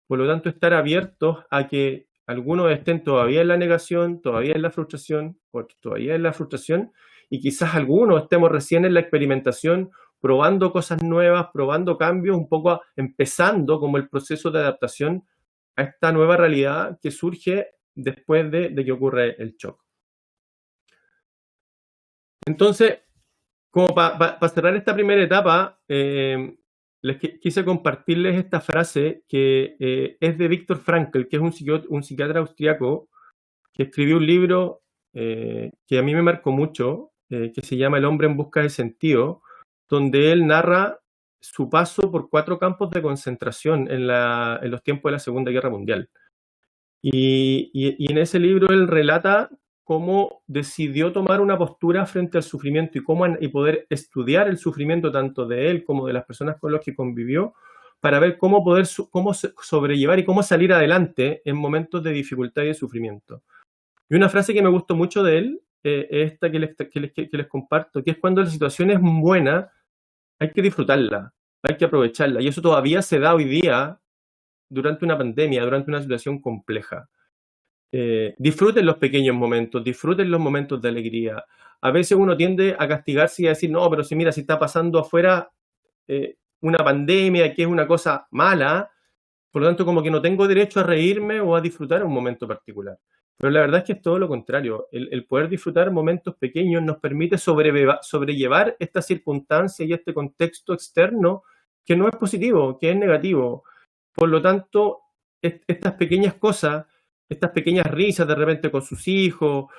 Por lo tanto, estar abiertos a que algunos estén todavía en la negación, todavía en la frustración, y quizás algunos estemos recién en la experimentación, probando cosas nuevas, probando cambios, un poco empezando como el proceso de adaptación a esta nueva realidad que surge después de que ocurre el shock. Entonces, como para cerrar esta primera etapa, les quise compartirles esta frase que es de Viktor Frankl, que es un psiquiatra austriaco que escribió un libro que a mí me marcó mucho, que se llama El hombre en busca de sentido, donde él narra su paso por 4 campos de concentración en los tiempos de la Segunda Guerra Mundial. Y en ese libro él relata cómo decidió tomar una postura frente al sufrimiento y poder estudiar el sufrimiento tanto de él como de las personas con las que convivió, para ver cómo sobrellevar y cómo salir adelante en momentos de dificultad y de sufrimiento. Y una frase que me gustó mucho de él es esta que les comparto, que es: cuando la situación es buena, hay que disfrutarla, hay que aprovecharla. Y eso todavía se da hoy día durante una pandemia, durante una situación compleja. Disfruten los pequeños momentos, disfruten los momentos de alegría. A veces uno tiende a castigarse y a decir, no, pero si está pasando afuera una pandemia, que es una cosa mala, por lo tanto como que no tengo derecho a reírme o a disfrutar un momento particular. Pero la verdad es que es todo lo contrario. El poder disfrutar momentos pequeños nos permite sobrellevar esta circunstancia y este contexto externo que no es positivo, que es negativo. Por lo tanto, estas pequeñas cosas, estas pequeñas risas de repente con sus hijos,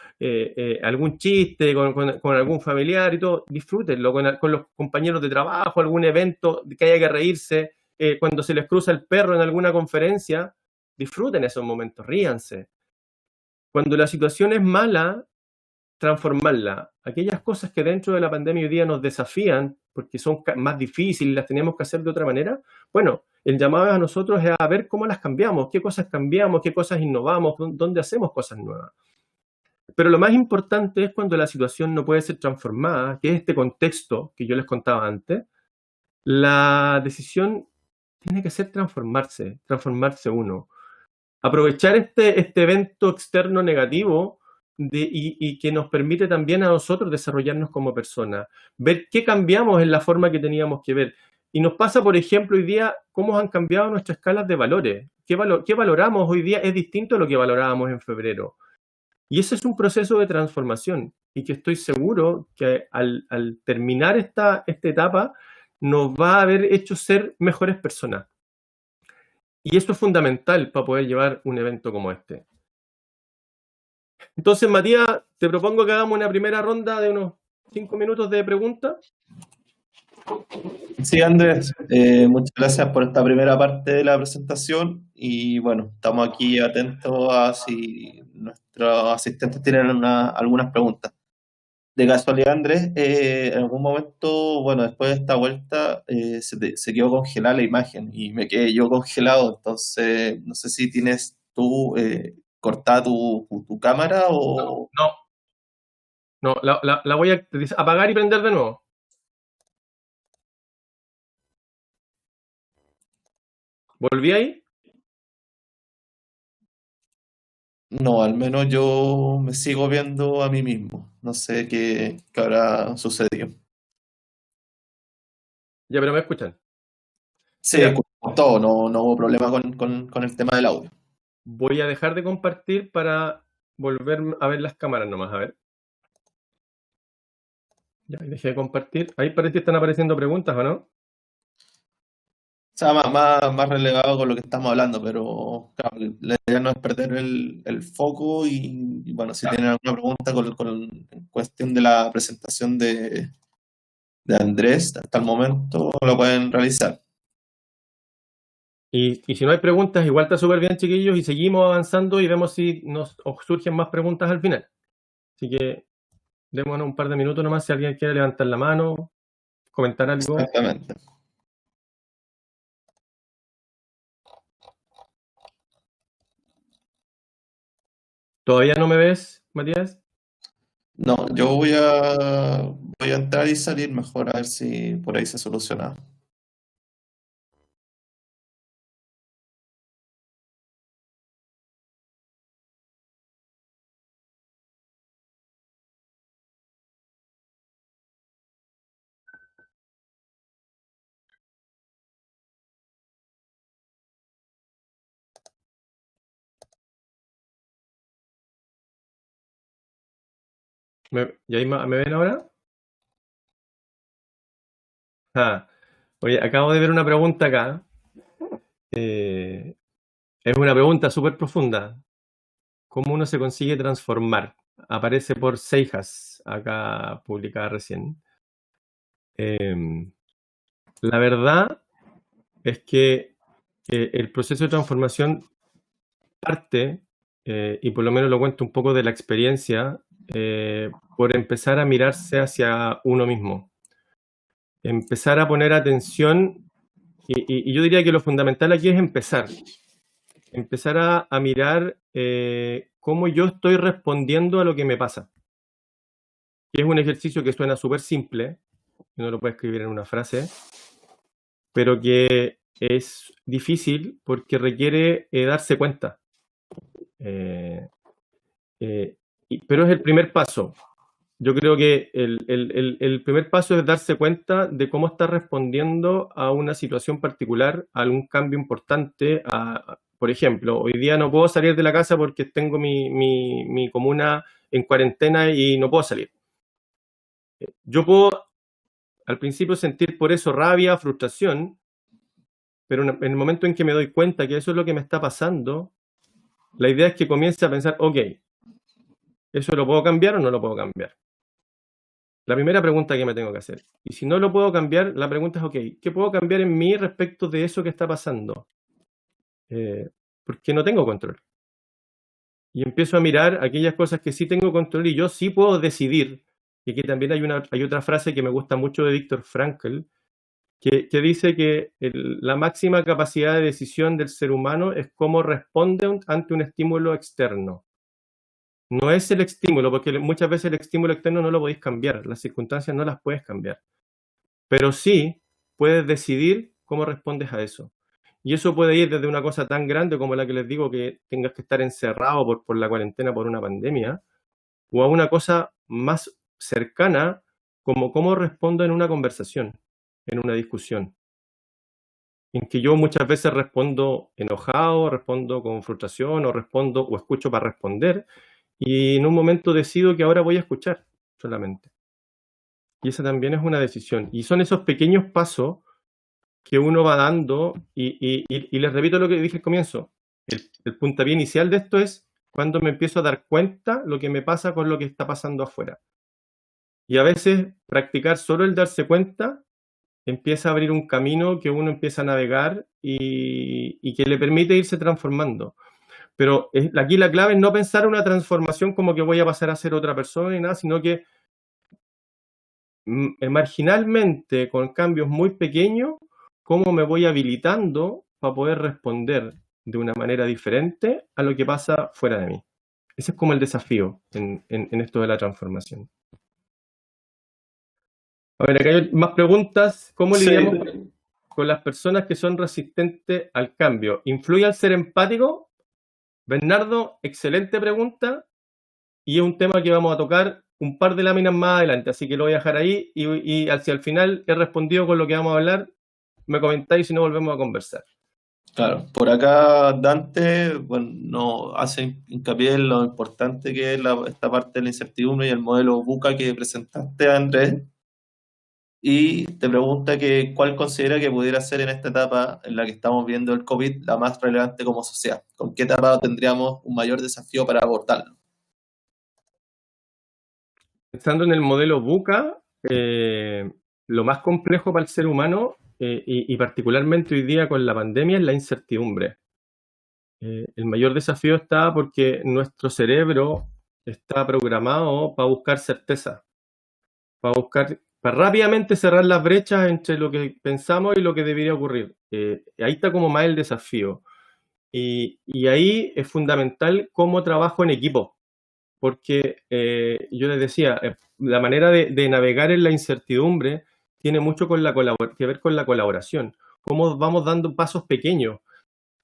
algún chiste con algún familiar y todo, disfrútenlo con los compañeros de trabajo, algún evento que haya que reírse, cuando se les cruza el perro en alguna conferencia, disfruten esos momentos, ríanse. Cuando la situación es mala, transformarla. Aquellas cosas que dentro de la pandemia hoy día nos desafían, porque son más difíciles y las tenemos que hacer de otra manera, bueno, el llamado a nosotros es a ver cómo las cambiamos, qué cosas innovamos, dónde hacemos cosas nuevas. Pero lo más importante es cuando la situación no puede ser transformada, que es este contexto que yo les contaba antes, la decisión tiene que ser transformarse uno. Aprovechar este evento externo negativo y que nos permite también a nosotros desarrollarnos como personas, ver qué cambiamos en la forma que teníamos que ver. Y nos pasa, por ejemplo, hoy día, cómo han cambiado nuestras escalas de valores. ¿Qué valoramos hoy día? Es distinto a lo que valorábamos en febrero. Y ese es un proceso de transformación y que estoy seguro que al terminar esta etapa nos va a haber hecho ser mejores personas. Y esto es fundamental para poder llevar un evento como este. Entonces, Matías, te propongo que hagamos una primera ronda de unos 5 minutos de preguntas. Sí, Andrés, muchas gracias por esta primera parte de la presentación y bueno, estamos aquí atentos a si nuestros asistentes tienen algunas preguntas. De casualidad, Andrés, en algún momento, bueno, después de esta vuelta, se quedó congelada la imagen y me quedé yo congelado, entonces no sé si tienes tú cortada tu cámara o... No, la voy a apagar y prender de nuevo. ¿Volví ahí? No, al menos yo me sigo viendo a mí mismo, no sé qué habrá sucedido. Ya, pero me escuchan. Sí, Mira, escuchamos todo, no hubo problema con el tema del audio. voy a dejar de compartir para volver a ver las cámaras nomás, a ver. Ya, dejé de compartir. Ahí parece que están apareciendo preguntas, ¿o no? O sea, más relevado con lo que estamos hablando, pero claro, la idea no es perder el foco y, bueno, si tienen alguna pregunta en cuestión de la presentación de Andrés hasta el momento, lo pueden realizar. Y si no hay preguntas, igual está súper bien, chiquillos, y seguimos avanzando y vemos si nos surgen más preguntas al final. Así que démonos un par de minutos nomás si alguien quiere levantar la mano, comentar algo. Exactamente. ¿Todavía no me ves, Matías? No, yo voy a entrar y salir mejor a ver si por ahí se soluciona. ¿Y ahí me ven ahora? Ah, oye, acabo de ver una pregunta acá. Es una pregunta súper profunda. ¿Cómo uno se consigue transformar? Aparece por Seijas, acá publicada recién. La verdad es que el proceso de transformación parte, y por lo menos lo cuento un poco de la experiencia, por empezar a mirarse hacia uno mismo. Empezar a poner atención, y yo diría que lo fundamental aquí es empezar a mirar cómo yo estoy respondiendo a lo que me pasa. Que es un ejercicio que suena súper simple, uno lo puede escribir en una frase, pero que es difícil porque requiere darse cuenta. Pero es el primer paso. Yo creo que el primer paso es darse cuenta de cómo está respondiendo a una situación particular, a algún cambio importante, Por ejemplo, hoy día no puedo salir de la casa porque tengo mi comuna en cuarentena y no puedo salir. Yo puedo al principio sentir por eso rabia, frustración, pero en el momento en que me doy cuenta que eso es lo que me está pasando, la idea es que comience a pensar, ok, ¿eso lo puedo cambiar o no lo puedo cambiar? La primera pregunta que me tengo que hacer. Y si no lo puedo cambiar, la pregunta es, ok, ¿qué puedo cambiar en mí respecto de eso que está pasando? Porque no tengo control. Y empiezo a mirar aquellas cosas que sí tengo control y yo sí puedo decidir. Y aquí también hay otra frase que me gusta mucho de Viktor Frankl, que dice que la máxima capacidad de decisión del ser humano es cómo responde ante un estímulo externo. No es el estímulo, porque muchas veces el estímulo externo no lo podéis cambiar, las circunstancias no las puedes cambiar, pero sí puedes decidir cómo respondes a eso. Y eso puede ir desde una cosa tan grande como la que les digo, que tengas que estar encerrado por la cuarentena, por una pandemia, o a una cosa más cercana como cómo respondo en una conversación, en una discusión, en que yo muchas veces respondo enojado, respondo con frustración, o respondo o escucho para responder, y en un momento decido que ahora voy a escuchar solamente. Y esa también es una decisión. Y son esos pequeños pasos que uno va dando, y les repito lo que dije al comienzo. El puntapié inicial de esto es cuando me empiezo a dar cuenta lo que me pasa con lo que está pasando afuera. Y a veces practicar solo el darse cuenta empieza a abrir un camino que uno empieza a navegar y que le permite irse transformando. Pero aquí la clave es no pensar una transformación como que voy a pasar a ser otra persona y nada, sino que marginalmente, con cambios muy pequeños, cómo me voy habilitando para poder responder de una manera diferente a lo que pasa fuera de mí. Ese es como el desafío en esto de la transformación. A ver, acá hay más preguntas. ¿Cómo lidiamos con las personas que son resistentes al cambio? ¿Influye al ser empático? Bernardo, excelente pregunta, y es un tema que vamos a tocar un par de láminas más adelante, así que lo voy a dejar ahí, y hacia el final he respondido con lo que vamos a hablar, me comentáis si no volvemos a conversar. Claro, por acá Dante, bueno, no hace hincapié en lo importante que es esta parte de la incertidumbre y el modelo VUCA que presentaste, Andrés, y te pregunta que cuál considera que pudiera ser en esta etapa en la que estamos viendo el COVID la más relevante como sociedad. ¿Con qué etapa tendríamos un mayor desafío para abordarlo? Pensando en el modelo VUCA, lo más complejo para el ser humano, y particularmente hoy día con la pandemia, es la incertidumbre. El mayor desafío está porque nuestro cerebro está programado para buscar certeza, para rápidamente cerrar las brechas entre lo que pensamos y lo que debería ocurrir. Ahí está como más el desafío. Y ahí es fundamental cómo trabajo en equipo, porque yo les decía, la manera de navegar en la incertidumbre tiene mucho que ver con la colaboración, cómo vamos dando pasos pequeños.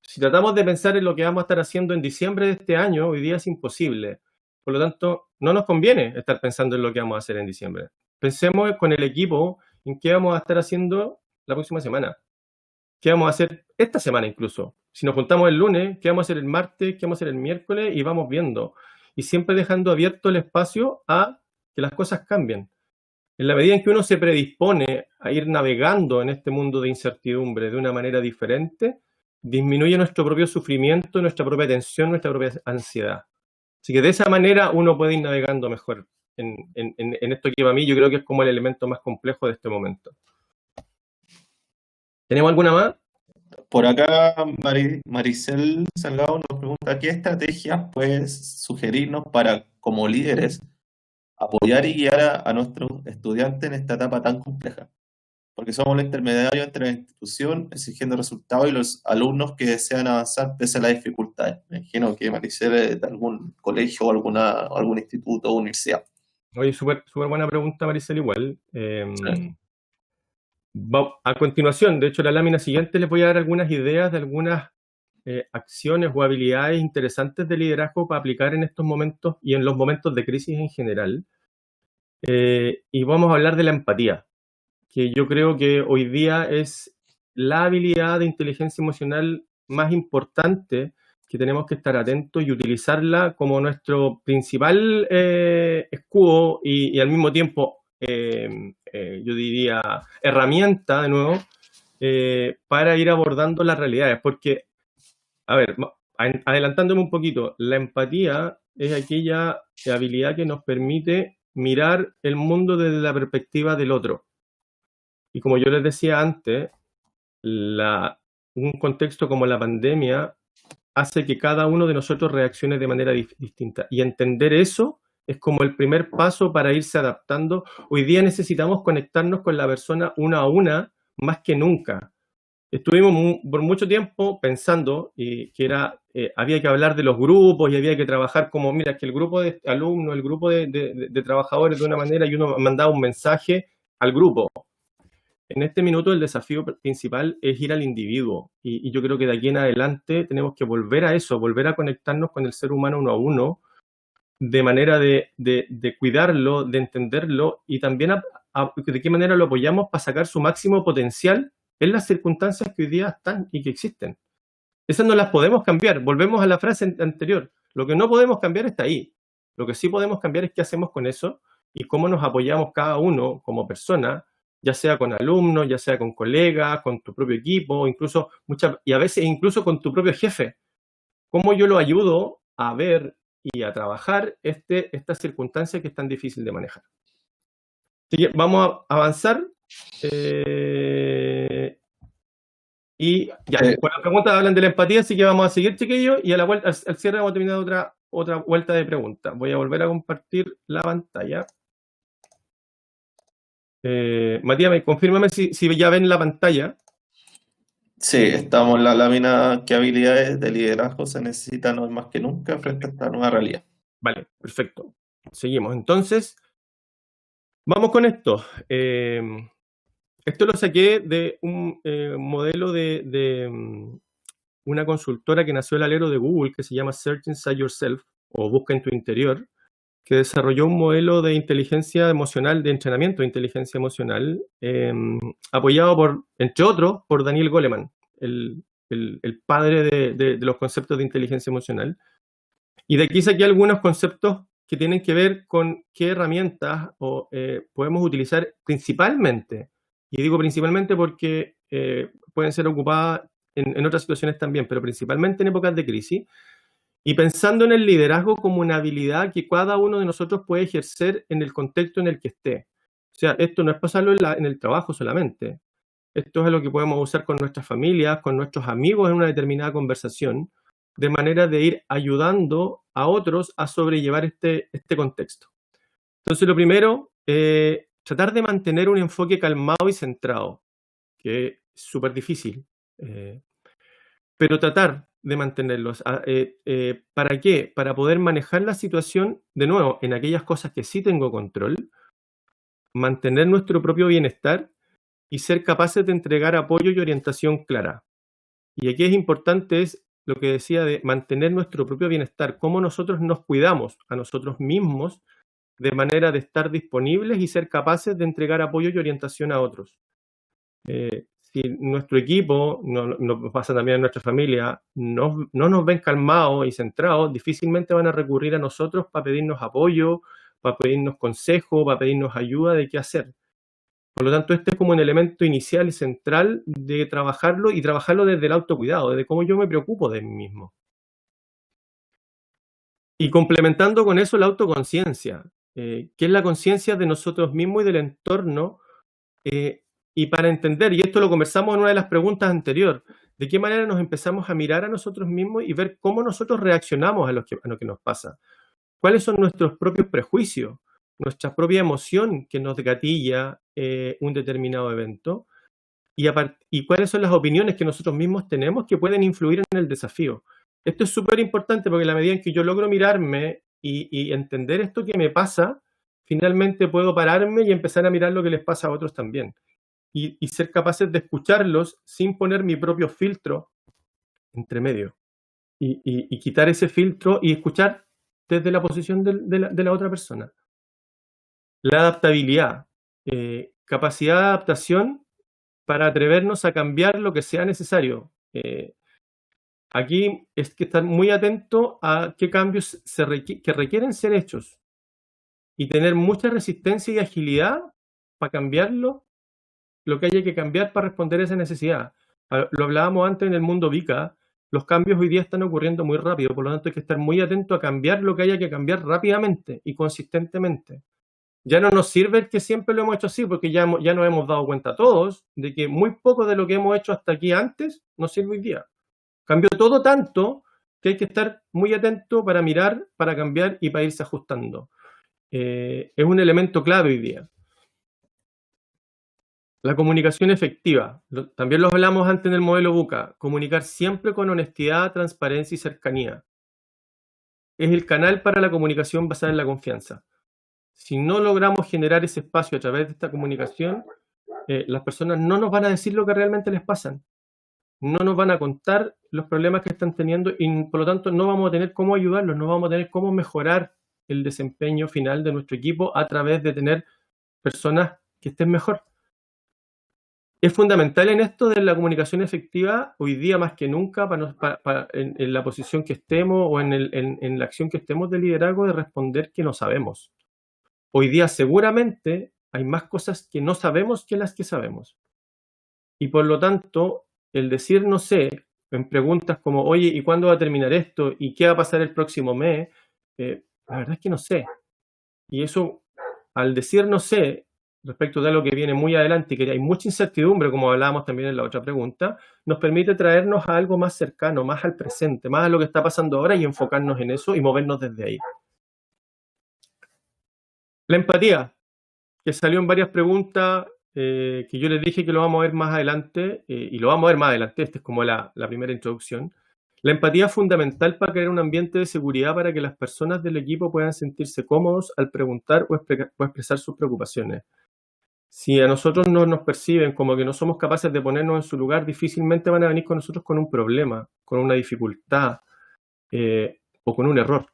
Si tratamos de pensar en lo que vamos a estar haciendo en diciembre de este año, hoy día es imposible. Por lo tanto, no nos conviene estar pensando en lo que vamos a hacer en diciembre. Pensemos con el equipo en qué vamos a estar haciendo la próxima semana. ¿Qué vamos a hacer esta semana incluso? Si nos juntamos el lunes, ¿qué vamos a hacer el martes? ¿Qué vamos a hacer el miércoles? Y vamos viendo. Y siempre dejando abierto el espacio a que las cosas cambien. En la medida en que uno se predispone a ir navegando en este mundo de incertidumbre de una manera diferente, disminuye nuestro propio sufrimiento, nuestra propia tensión, nuestra propia ansiedad. Así que de esa manera uno puede ir navegando mejor en esto que para mí yo creo que es como el elemento más complejo de este momento. ¿Tenemos alguna más? Por acá Maricel Salgado nos pregunta ¿qué estrategias puedes sugerirnos para, como líderes, apoyar y guiar a nuestros estudiantes en esta etapa tan compleja? Porque somos el intermediario entre la institución exigiendo resultados y los alumnos que desean avanzar pese a las dificultades. Me imagino que Maricel es de algún colegio o algún instituto o universidad. Oye, súper buena pregunta, Maricel, igual. Sí. A continuación, de hecho, la lámina siguiente les voy a dar algunas ideas de algunas acciones o habilidades interesantes de liderazgo para aplicar en estos momentos y en los momentos de crisis en general. Y vamos a hablar de la empatía, que yo creo que hoy día es la habilidad de inteligencia emocional más importante que tenemos que estar atentos y utilizarla como nuestro principal escudo y al mismo tiempo, yo diría, herramienta, de nuevo, para ir abordando las realidades. Porque, a ver, adelantándome un poquito, la empatía es aquella habilidad que nos permite mirar el mundo desde la perspectiva del otro. Y como yo les decía antes, un contexto como la pandemia hace que cada uno de nosotros reaccione de manera distinta. Y entender eso es como el primer paso para irse adaptando. Hoy día necesitamos conectarnos con la persona una a una más que nunca. Estuvimos por mucho tiempo pensando que había que hablar de los grupos y había que trabajar como, mira, es que el grupo de alumnos, el grupo de trabajadores de una manera, y uno mandaba un mensaje al grupo. En este minuto el desafío principal es ir al individuo y yo creo que de aquí en adelante tenemos que volver a eso, volver a conectarnos con el ser humano uno a uno, de manera de cuidarlo, de entenderlo y también de qué manera lo apoyamos para sacar su máximo potencial en las circunstancias que hoy día están y que existen. Esas no las podemos cambiar. Volvemos a la frase anterior. Lo que no podemos cambiar está ahí. Lo que sí podemos cambiar es qué hacemos con eso y cómo nos apoyamos cada uno como persona, ya sea con alumnos, ya sea con colegas, con tu propio equipo, incluso y a veces incluso con tu propio jefe. ¿Cómo yo lo ayudo a ver y a trabajar estas circunstancias que es tan difícil de manejar? Así que vamos a avanzar. Y ya, con las preguntas hablan de la empatía, así que vamos a seguir, chiquillos, y a la vuelta, al cierre vamos a terminar otra vuelta de preguntas. Voy a volver a compartir la pantalla. Matías, confírmame si ya ven la pantalla. Sí, estamos en la lámina ¿qué habilidades de liderazgo se necesitan hoy más que nunca frente a esta nueva realidad? Vale, perfecto. Seguimos. Entonces, vamos con esto. Esto lo saqué de un modelo de una consultora que nació al alero de Google, que se llama Search Inside Yourself, o Busca en tu interior, que desarrolló un modelo de inteligencia emocional, de entrenamiento de inteligencia emocional, apoyado por, entre otros, por Daniel Goleman, el padre de los conceptos de inteligencia emocional. Y de aquí saqué algunos conceptos que tienen que ver con qué herramientas podemos utilizar principalmente. Y digo principalmente porque pueden ser ocupadas en otras situaciones también, pero principalmente en épocas de crisis. Y pensando en el liderazgo como una habilidad que cada uno de nosotros puede ejercer en el contexto en el que esté. O sea, esto no es pasarlo en el trabajo solamente. Esto es lo que podemos usar con nuestras familias, con nuestros amigos en una determinada conversación, de manera de ir ayudando a otros a sobrellevar este contexto. Entonces, lo primero, tratar de mantener un enfoque calmado y centrado, que es súper difícil, pero tratar de mantenerlos. ¿Para qué? Para poder manejar la situación, de nuevo, en aquellas cosas que sí tengo control, mantener nuestro propio bienestar y ser capaces de entregar apoyo y orientación clara. Y aquí es importante es lo que decía de mantener nuestro propio bienestar, cómo nosotros nos cuidamos a nosotros mismos de manera de estar disponibles y ser capaces de entregar apoyo y orientación a otros. Si nuestro equipo, nos pasa también en nuestra familia, no nos ven calmados y centrados, difícilmente van a recurrir a nosotros para pedirnos apoyo, para pedirnos consejo, para pedirnos ayuda de qué hacer. Por lo tanto, este es como un elemento inicial y central de trabajarlo y trabajarlo desde el autocuidado, desde cómo yo me preocupo de mí mismo. Y complementando con eso la autoconciencia, que es la conciencia de nosotros mismos y del entorno, y para entender, y esto lo conversamos en una de las preguntas anteriores, de qué manera nos empezamos a mirar a nosotros mismos y ver cómo nosotros reaccionamos a lo que nos pasa. ¿Cuáles son nuestros propios prejuicios? Nuestra propia emoción que nos gatilla un determinado evento y cuáles son las opiniones que nosotros mismos tenemos que pueden influir en el desafío. Esto es súper importante porque a la medida en que yo logro mirarme y entender esto que me pasa, finalmente puedo pararme y empezar a mirar lo que les pasa a otros también y ser capaces de escucharlos sin poner mi propio filtro entre medio y quitar ese filtro y escuchar desde la posición de la otra persona. La adaptabilidad, capacidad de adaptación para atrevernos a cambiar lo que sea necesario. Aquí es que estar muy atento a qué cambios que requieren ser hechos y tener mucha resistencia y agilidad para cambiarlo, lo que haya que cambiar para responder a esa necesidad. Lo hablábamos antes en el mundo VICA, los cambios hoy día están ocurriendo muy rápido, por lo tanto hay que estar muy atento a cambiar lo que haya que cambiar rápidamente y consistentemente. Ya no nos sirve el que siempre lo hemos hecho así, porque ya nos hemos dado cuenta todos de que muy poco de lo que hemos hecho hasta aquí antes nos sirve hoy día. Cambió todo tanto que hay que estar muy atento para mirar, para cambiar y para irse ajustando. Es un elemento clave hoy día. La comunicación efectiva. También lo hablamos antes en el modelo VUCA. Comunicar siempre con honestidad, transparencia y cercanía. Es el canal para la comunicación basada en la confianza. Si no logramos generar ese espacio a través de esta comunicación, las personas no nos van a decir lo que realmente les pasa. No nos van a contar los problemas que están teniendo y por lo tanto no vamos a tener cómo ayudarlos, no vamos a tener cómo mejorar el desempeño final de nuestro equipo a través de tener personas que estén mejor. Es fundamental en esto de la comunicación efectiva, hoy día más que nunca, en la posición que estemos o en la acción que estemos de liderazgo, de responder que no sabemos. Hoy día seguramente hay más cosas que no sabemos que las que sabemos. Y por lo tanto, el decir no sé, en preguntas como, oye, ¿y cuándo va a terminar esto? ¿Y qué va a pasar el próximo mes? La verdad es que no sé. Y eso, al decir no sé, respecto de algo que viene muy adelante y que hay mucha incertidumbre, como hablábamos también en la otra pregunta, nos permite traernos a algo más cercano, más al presente, más a lo que está pasando ahora y enfocarnos en eso y movernos desde ahí. La empatía, que salió en varias preguntas, que yo les dije que lo vamos a ver más adelante, y lo vamos a ver más adelante, esta es como la primera introducción. La empatía es fundamental para crear un ambiente de seguridad para que las personas del equipo puedan sentirse cómodos al preguntar o expresar sus preocupaciones. Si a nosotros no nos perciben como que no somos capaces de ponernos en su lugar, difícilmente van a venir con nosotros con un problema, con una dificultad o con un error.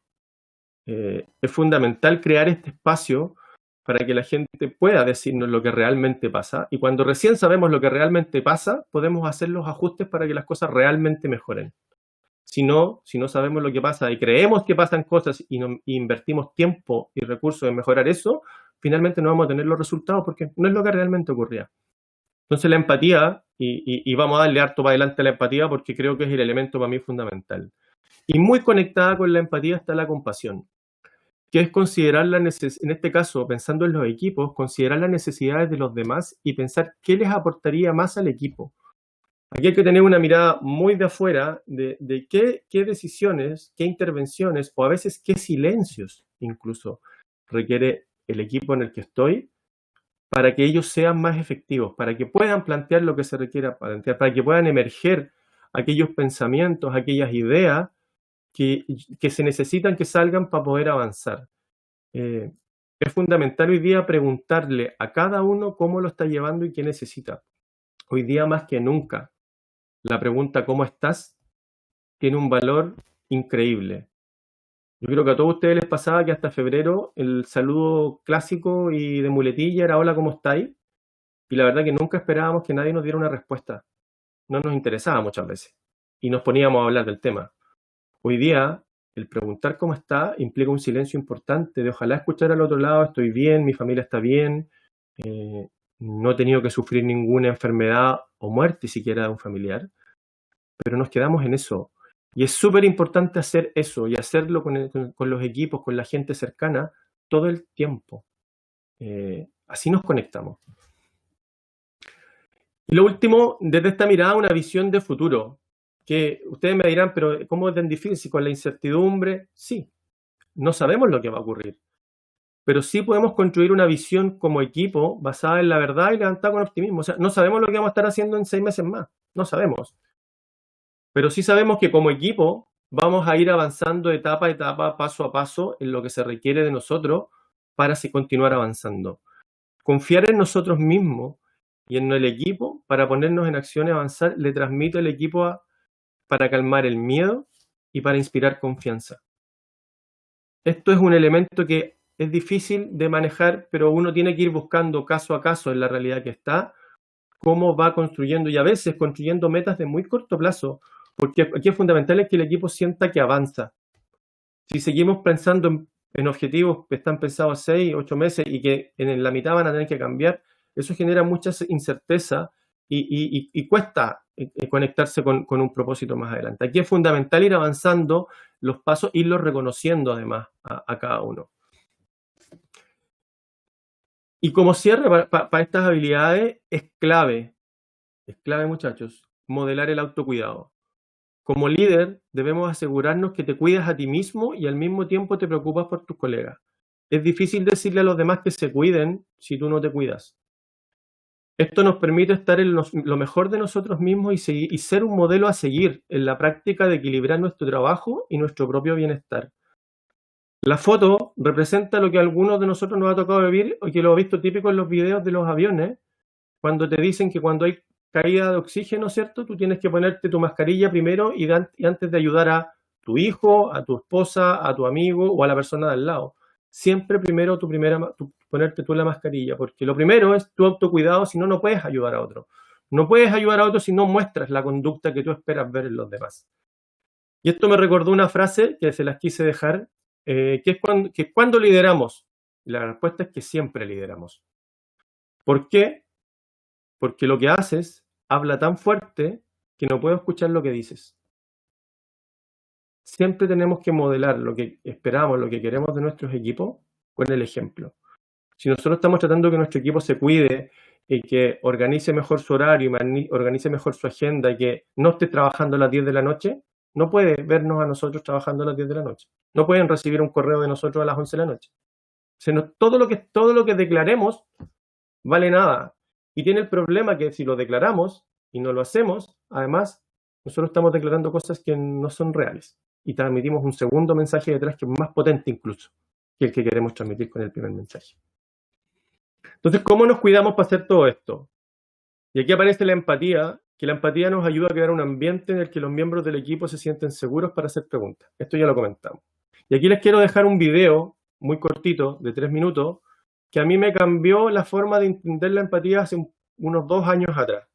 Es fundamental crear este espacio para que la gente pueda decirnos lo que realmente pasa, y cuando recién sabemos lo que realmente pasa, podemos hacer los ajustes para que las cosas realmente mejoren. Si no sabemos lo que pasa y creemos que pasan cosas y invertimos tiempo y recursos en mejorar eso, finalmente no vamos a tener los resultados porque no es lo que realmente ocurría. Entonces la empatía, y vamos a darle harto para adelante a la empatía porque creo que es el elemento para mí fundamental. Y muy conectada con la empatía está la compasión, que es considerar en este caso, pensando en los equipos, considerar las necesidades de los demás y pensar qué les aportaría más al equipo. Aquí hay que tener una mirada muy de afuera de qué decisiones, qué intervenciones o a veces qué silencios incluso requiere el equipo en el que estoy para que ellos sean más efectivos, para que puedan plantear lo que se requiera plantear, para que puedan emerger aquellos pensamientos, aquellas ideas que se necesitan que salgan para poder avanzar. Es fundamental hoy día preguntarle a cada uno cómo lo está llevando y qué necesita. Hoy día más que nunca, la pregunta ¿cómo estás? Tiene un valor increíble. Yo creo que a todos ustedes les pasaba que hasta febrero el saludo clásico y de muletilla era hola, ¿cómo estáis? Y la verdad que nunca esperábamos que nadie nos diera una respuesta. No nos interesaba muchas veces. Y nos poníamos a hablar del tema. Hoy día, el preguntar cómo está implica un silencio importante de ojalá escuchar al otro lado, estoy bien, mi familia está bien, no he tenido que sufrir ninguna enfermedad o muerte siquiera de un familiar, pero nos quedamos en eso. Y es súper importante hacer eso y hacerlo con los equipos, con la gente cercana, todo el tiempo. Así nos conectamos. Y lo último, desde esta mirada, una visión de futuro. Que ustedes me dirán, pero ¿cómo es tan difícil con la incertidumbre? Sí, no sabemos lo que va a ocurrir. Pero sí podemos construir una visión como equipo basada en la verdad y levantada con optimismo. O sea, no sabemos lo que vamos a estar haciendo en 6 meses más. No sabemos. Pero sí sabemos que como equipo vamos a ir avanzando etapa a etapa, paso a paso, en lo que se requiere de nosotros para así continuar avanzando. Confiar en nosotros mismos y en el equipo para ponernos en acción y avanzar, le transmito al equipo para calmar el miedo y para inspirar confianza. Esto es un elemento que es difícil de manejar, pero uno tiene que ir buscando caso a caso en la realidad que está, cómo va construyendo y a veces construyendo metas de muy corto plazo Porque aquí es fundamental que el equipo sienta que avanza. Si seguimos pensando en objetivos que están pensados 6, 8 meses y que en la mitad van a tener que cambiar, eso genera mucha incerteza y cuesta conectarse con un propósito más adelante. Aquí es fundamental ir avanzando los pasos, irlos reconociendo además a cada uno. Y como cierre para estas habilidades es clave muchachos, modelar el autocuidado. Como líder debemos asegurarnos que te cuidas a ti mismo y al mismo tiempo te preocupas por tus colegas. Es difícil decirle a los demás que se cuiden si tú no te cuidas. Esto nos permite estar en lo mejor de nosotros mismos y ser un modelo a seguir en la práctica de equilibrar nuestro trabajo y nuestro propio bienestar. La foto representa lo que a algunos de nosotros nos ha tocado vivir o que lo he visto típico en los videos de los aviones, cuando te dicen que cuando hay caída de oxígeno, ¿cierto? Tú tienes que ponerte tu mascarilla primero y antes de ayudar a tu hijo, a tu esposa, a tu amigo o a la persona de al lado. Siempre primero ponerte tú la mascarilla, porque lo primero es tu autocuidado, si no, no puedes ayudar a otro. No puedes ayudar a otro si no muestras la conducta que tú esperas ver en los demás. Y esto me recordó una frase que se las quise dejar, que es cuando lideramos. Y la respuesta es que siempre lideramos. ¿Por qué? Porque lo que haces habla tan fuerte que no puedo escuchar lo que dices. Siempre tenemos que modelar lo que esperamos, lo que queremos de nuestros equipos con el ejemplo. Si nosotros estamos tratando que nuestro equipo se cuide y que organice mejor su horario, organice mejor su agenda y que no esté trabajando a las 10 de la noche, no puede vernos a nosotros trabajando a las 10 de la noche. No pueden recibir un correo de nosotros a las 11 de la noche. Todo lo que declaremos vale nada. Y tiene el problema que si lo declaramos y no lo hacemos, además, nosotros estamos declarando cosas que no son reales. Y transmitimos un segundo mensaje detrás que es más potente incluso que el que queremos transmitir con el primer mensaje. Entonces, ¿cómo nos cuidamos para hacer todo esto? Y aquí aparece la empatía, que la empatía nos ayuda a crear un ambiente en el que los miembros del equipo se sienten seguros para hacer preguntas. Esto ya lo comentamos. Y aquí les quiero dejar un video muy cortito, de 3 minutos, que a mí me cambió la forma de entender la empatía hace unos 2 años atrás.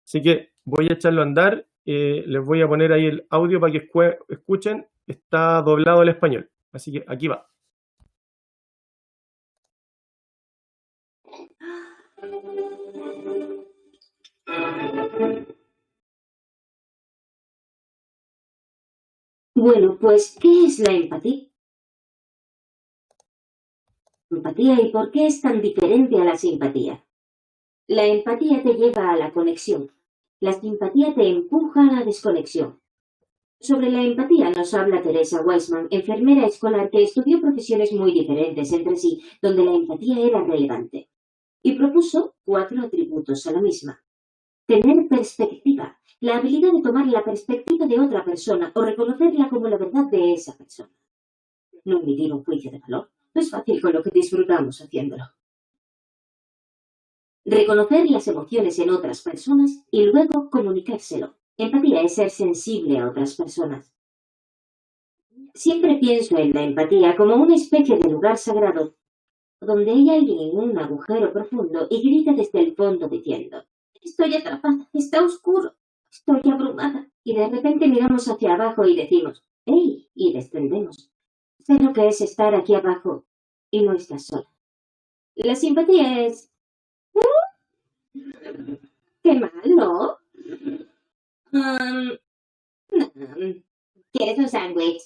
Así que voy a echarlo a andar, les voy a poner ahí el audio para que escuchen, está doblado al español. Así que aquí va. Bueno, pues, ¿qué es la empatía? Empatía y por qué es tan diferente a la simpatía. La empatía te lleva a la conexión. La simpatía te empuja a la desconexión. Sobre la empatía nos habla Teresa Weissman, enfermera escolar que estudió profesiones muy diferentes entre sí, donde la empatía era relevante. Y propuso 4 atributos a la misma. Tener perspectiva, la habilidad de tomar la perspectiva de otra persona o reconocerla como la verdad de esa persona. No emitir un juicio de valor. No es fácil con lo que disfrutamos haciéndolo. Reconocer las emociones en otras personas y luego comunicárselo. Empatía es ser sensible a otras personas. Siempre pienso en la empatía como una especie de lugar sagrado donde hay alguien en un agujero profundo y grita desde el fondo diciendo: estoy atrapada, está oscuro, estoy abrumada. Y de repente miramos hacia abajo y decimos: ¡hey! Y descendemos. Sé lo que es estar aquí abajo y no estás sola. La simpatía es... ¡Qué mal, ¿no? ¿Quieres un sándwich?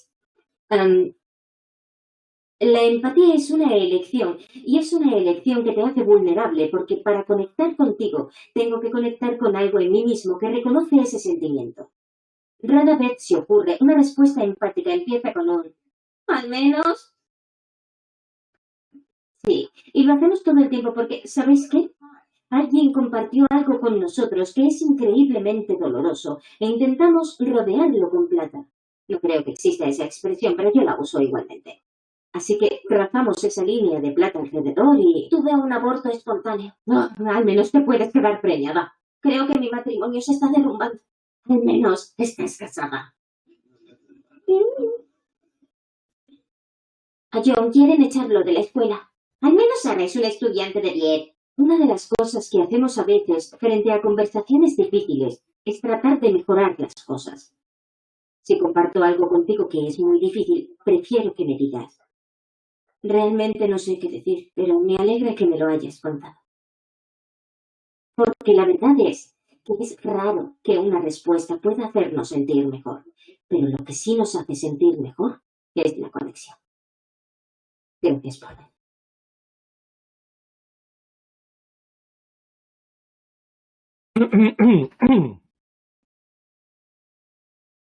La empatía es una elección, y es una elección que te hace vulnerable, porque para conectar contigo tengo que conectar con algo en mí mismo que reconoce ese sentimiento. Rara vez se ocurre una respuesta empática empieza con un «al menos». Sí, y lo hacemos todo el tiempo porque, ¿sabéis qué? Alguien compartió algo con nosotros que es increíblemente doloroso e intentamos rodearlo con plata. No creo que exista esa expresión, pero yo la uso igualmente. Así que rozamos esa línea de plata alrededor y tuve un aborto espontáneo. No, al menos te puedes quedar preñada. Creo que mi matrimonio se está derrumbando. Al menos estás casada. A John quieren echarlo de la escuela. Al menos ahora es un estudiante de 10. Una de las cosas que hacemos a veces frente a conversaciones difíciles es tratar de mejorar las cosas. Si comparto algo contigo que es muy difícil, prefiero que me digas. Realmente no sé qué decir, pero me alegra que me lo hayas contado. Porque la verdad es que es raro que una respuesta pueda hacernos sentir mejor, pero lo que sí nos hace sentir mejor es la conexión. Gracias por ver.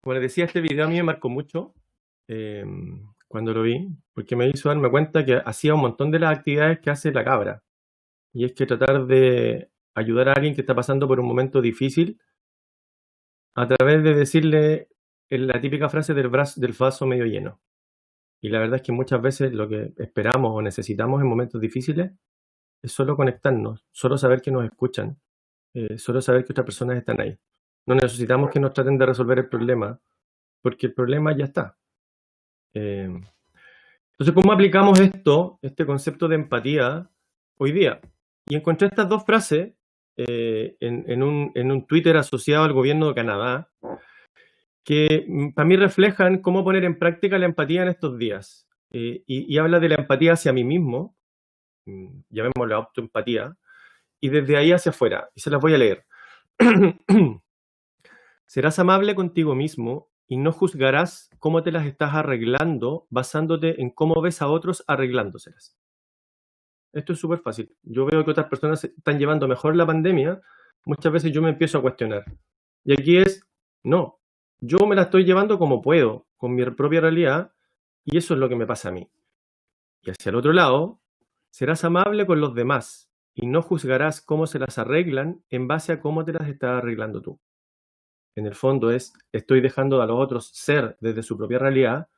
Como les decía, este video a mí me marcó mucho cuando lo vi, porque me hizo darme cuenta que hacía un montón de las actividades que hace la cabra. Y es que tratar de ayudar a alguien que está pasando por un momento difícil a través de decirle la típica frase del vaso medio lleno. Y la verdad es que muchas veces lo que esperamos o necesitamos en momentos difíciles es solo conectarnos, solo saber que nos escuchan, solo saber que otras personas están ahí. No necesitamos que nos traten de resolver el problema, porque el problema ya está. Entonces, ¿cómo aplicamos este concepto de empatía hoy día? Y encontré estas dos frases en un Twitter asociado al gobierno de Canadá, que para mí reflejan cómo poner en práctica la empatía en estos días. Y habla de la empatía hacia mí mismo, llamémosla autoempatía, y desde ahí hacia afuera. Y se las voy a leer. Serás amable contigo mismo y no juzgarás cómo te las estás arreglando basándote en cómo ves a otros arreglándoselas. Esto es súper fácil. Yo veo que otras personas están llevando mejor la pandemia, muchas veces yo me empiezo a cuestionar. Y aquí no, yo me la estoy llevando como puedo, con mi propia realidad, y eso es lo que me pasa a mí. Y hacia el otro lado, serás amable con los demás y no juzgarás cómo se las arreglan en base a cómo te las estás arreglando tú. En el fondo estoy dejando a los otros ser desde su propia realidad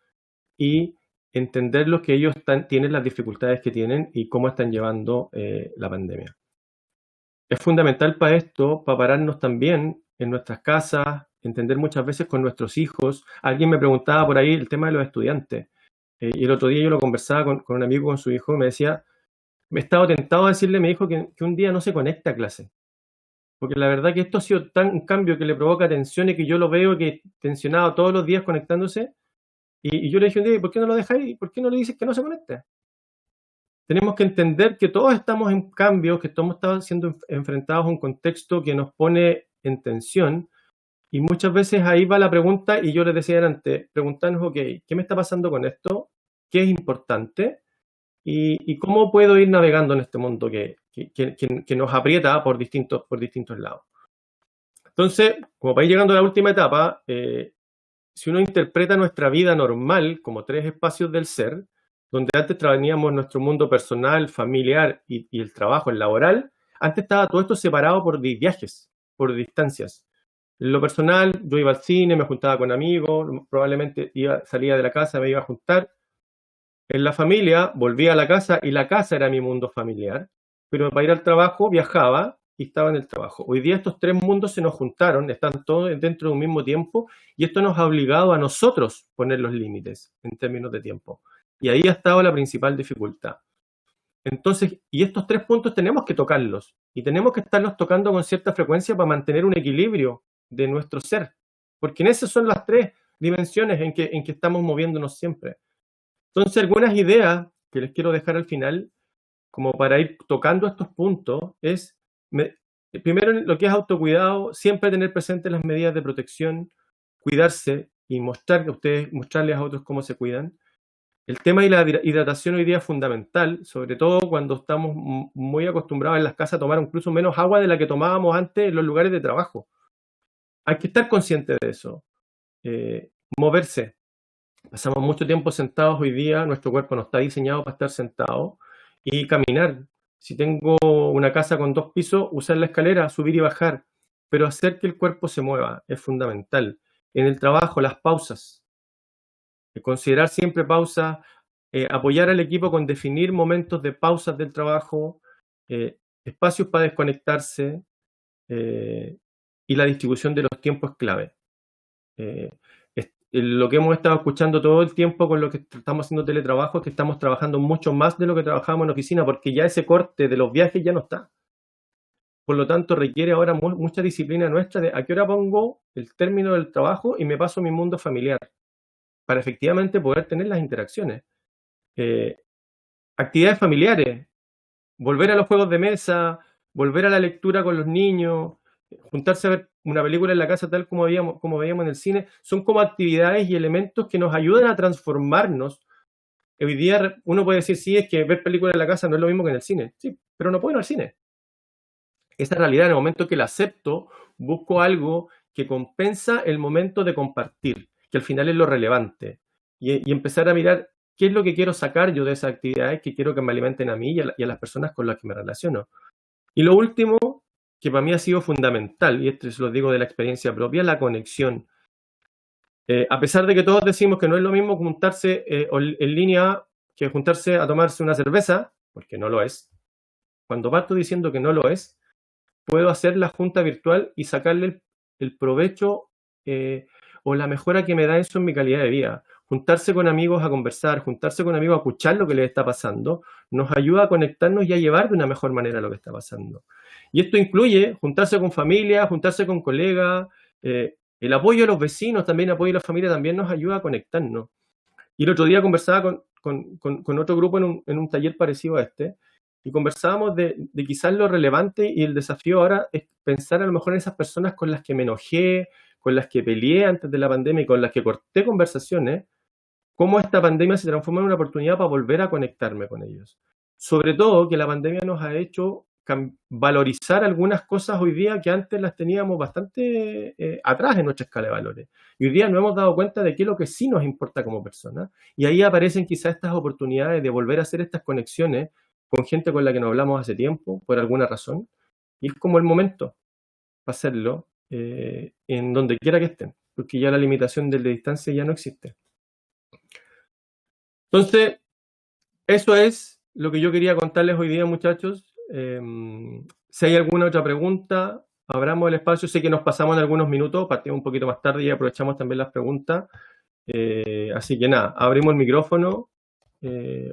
y entender lo que ellos tienen, las dificultades que tienen y cómo están llevando la pandemia. Es fundamental para esto, para pararnos también en nuestras casas, entender muchas veces con nuestros hijos. Alguien me preguntaba por ahí el tema de los estudiantes. Y el otro día yo lo conversaba con un amigo, con su hijo, y me decía, me he estado tentado a decirle a mi hijo que un día no se conecta a clase. Porque la verdad que esto ha sido un cambio que le provoca tensión y que yo lo veo que tensionado todos los días conectándose. Y yo le dije un día, ¿por qué no lo dejáis? ¿Por qué no le dices que no se conecte? Tenemos que entender que todos estamos en cambio, que todos estamos siendo enfrentados a un contexto que nos pone en tensión. Y muchas veces ahí va la pregunta, y yo les decía antes, preguntarnos, ok, ¿qué me está pasando con esto? ¿Qué es importante? ¿Y cómo puedo ir navegando en este mundo que nos aprieta por distintos lados? Entonces, como para ir llegando a la última etapa, si uno interpreta nuestra vida normal como 3 espacios del ser, donde antes teníamos nuestro mundo personal, familiar y el trabajo, el laboral, antes estaba todo esto separado por viajes, por distancias. En lo personal, yo iba al cine, me juntaba con amigos, probablemente salía de la casa, me iba a juntar. En la familia, volvía a la casa y la casa era mi mundo familiar, pero para ir al trabajo viajaba y estaba en el trabajo. Hoy día estos 3 mundos se nos juntaron, están todos dentro de un mismo tiempo y esto nos ha obligado a nosotros poner los límites en términos de tiempo. Y ahí ha estado la principal dificultad. Entonces, y estos 3 puntos tenemos que tocarlos y tenemos que estarlos tocando con cierta frecuencia para mantener un equilibrio de nuestro ser, porque en esas son las 3 dimensiones en que estamos moviéndonos siempre. Entonces, algunas ideas que les quiero dejar al final, como para ir tocando estos puntos, es, primero, lo que es autocuidado, siempre tener presentes las medidas de protección, cuidarse y mostrarles a otros cómo se cuidan. El tema de la hidratación hoy día es fundamental, sobre todo cuando estamos muy acostumbrados en las casas a tomar incluso menos agua de la que tomábamos antes en los lugares de trabajo. Hay que estar conscientes de eso. Moverse. Pasamos mucho tiempo sentados hoy día, nuestro cuerpo no está diseñado para estar sentado, y caminar. Si tengo una casa con 2 pisos, usar la escalera, subir y bajar, pero hacer que el cuerpo se mueva es fundamental. En el trabajo, las pausas. Considerar siempre pausas, apoyar al equipo con definir momentos de pausas del trabajo, espacios para desconectarse, y la distribución de los tiempos es clave. Lo que hemos estado escuchando todo el tiempo con lo que estamos haciendo teletrabajo es que estamos trabajando mucho más de lo que trabajábamos en oficina, porque ya ese corte de los viajes ya no está. por lo tanto requiere ahora mucha disciplina nuestra de a qué hora pongo el término del trabajo y me paso a mi mundo familiar, para efectivamente poder tener las interacciones. Actividades familiares, volver a los juegos de mesa, volver a la lectura con los niños, juntarse a ver una película en la casa tal como veíamos en el cine, son como actividades y elementos que nos ayudan a transformarnos. Hoy día uno puede decir, sí, es que ver películas en la casa no es lo mismo que en el cine. Sí, pero no puedo ir al cine. Esa realidad, en el momento que la acepto, busco algo que compensa el momento de compartir, que al final es lo relevante. Y empezar a mirar qué es lo que quiero sacar yo de esas actividades que quiero que me alimenten a mí y a las personas con las que me relaciono. Y lo último, que para mí ha sido fundamental, y esto se lo digo de la experiencia propia, la conexión. A pesar de que todos decimos que no es lo mismo juntarse en línea que juntarse a tomarse una cerveza, porque no lo es. Cuando parto diciendo que no lo es, puedo hacer la junta virtual y sacarle el provecho o la mejora que me da eso en mi calidad de vida. Juntarse con amigos a conversar, juntarse con amigos a escuchar lo que les está pasando, nos ayuda a conectarnos y a llevar de una mejor manera lo que está pasando. Y esto incluye juntarse con familia, juntarse con colegas, el apoyo de los vecinos, también el apoyo de la familia también nos ayuda a conectarnos. Y el otro día conversaba con otro grupo en un taller parecido a este, y conversábamos de quizás lo relevante y el desafío ahora es pensar a lo mejor en esas personas con las que me enojé, con las que peleé antes de la pandemia y con las que corté conversaciones, cómo esta pandemia se transforma en una oportunidad para volver a conectarme con ellos. Sobre todo que la pandemia nos ha hecho valorizar algunas cosas hoy día que antes las teníamos bastante atrás en nuestra escala de valores. Y hoy día nos hemos dado cuenta de qué es lo que sí nos importa como personas. Y ahí aparecen quizás estas oportunidades de volver a hacer estas conexiones con gente con la que no hablamos hace tiempo, por alguna razón. Y es como el momento para hacerlo en donde quiera que estén, porque ya la limitación de la distancia ya no existe. Entonces, eso es lo que yo quería contarles hoy día, muchachos. Si hay alguna otra pregunta, abramos el espacio. Sé que nos pasamos en algunos minutos, partimos un poquito más tarde y aprovechamos también las preguntas. Así que nada, abrimos el micrófono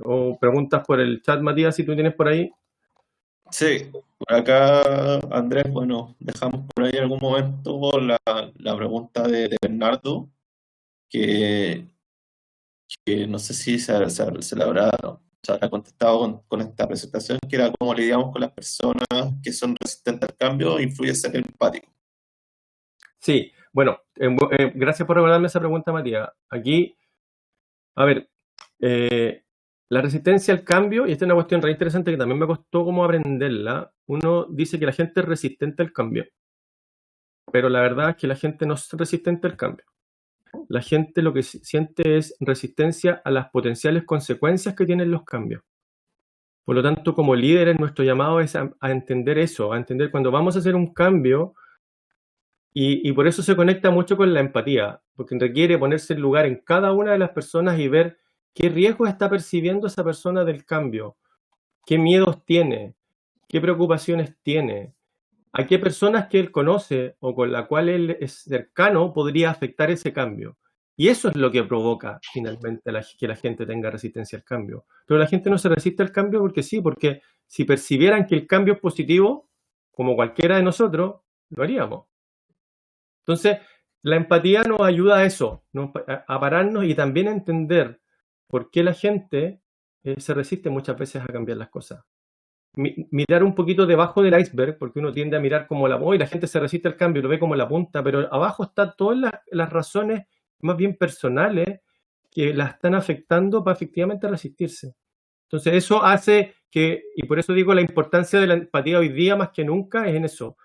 o preguntas por el chat, Matías, si tú tienes por ahí. Sí, por acá, Andrés, bueno, dejamos por ahí en algún momento la pregunta de Bernardo, que no sé si se habrá contestado con esta presentación, que era cómo lidiamos con las personas que son resistentes al cambio, influye ser empático. Sí, bueno, gracias por recordarme esa pregunta, Matías. Aquí, a ver, la resistencia al cambio, y esta es una cuestión re interesante que también me costó como aprenderla. Uno dice que la gente es resistente al cambio, pero la verdad es que la gente no es resistente al cambio. La gente lo que siente es resistencia a las potenciales consecuencias que tienen los cambios. Por lo tanto, como líderes, nuestro llamado es a entender eso, a entender cuando vamos a hacer un cambio, y por eso se conecta mucho con la empatía, porque requiere ponerse en lugar en cada una de las personas y ver qué riesgos está percibiendo esa persona del cambio, qué miedos tiene, qué preocupaciones tiene, a qué personas que él conoce o con la cual él es cercano podría afectar ese cambio. Y eso es lo que provoca finalmente que la gente tenga resistencia al cambio. Pero la gente no se resiste al cambio porque sí, porque si percibieran que el cambio es positivo, como cualquiera de nosotros, lo haríamos. Entonces, la empatía nos ayuda a eso, a pararnos y también a entender por qué la gente se resiste muchas veces a cambiar las cosas. Mirar un poquito debajo del iceberg, porque uno tiende a mirar como y la gente se resiste al cambio, lo ve como la punta, pero abajo están todas las razones más bien personales que la están afectando para efectivamente resistirse. Entonces eso hace que, y por eso digo la importancia de la empatía hoy día más que nunca es en eso,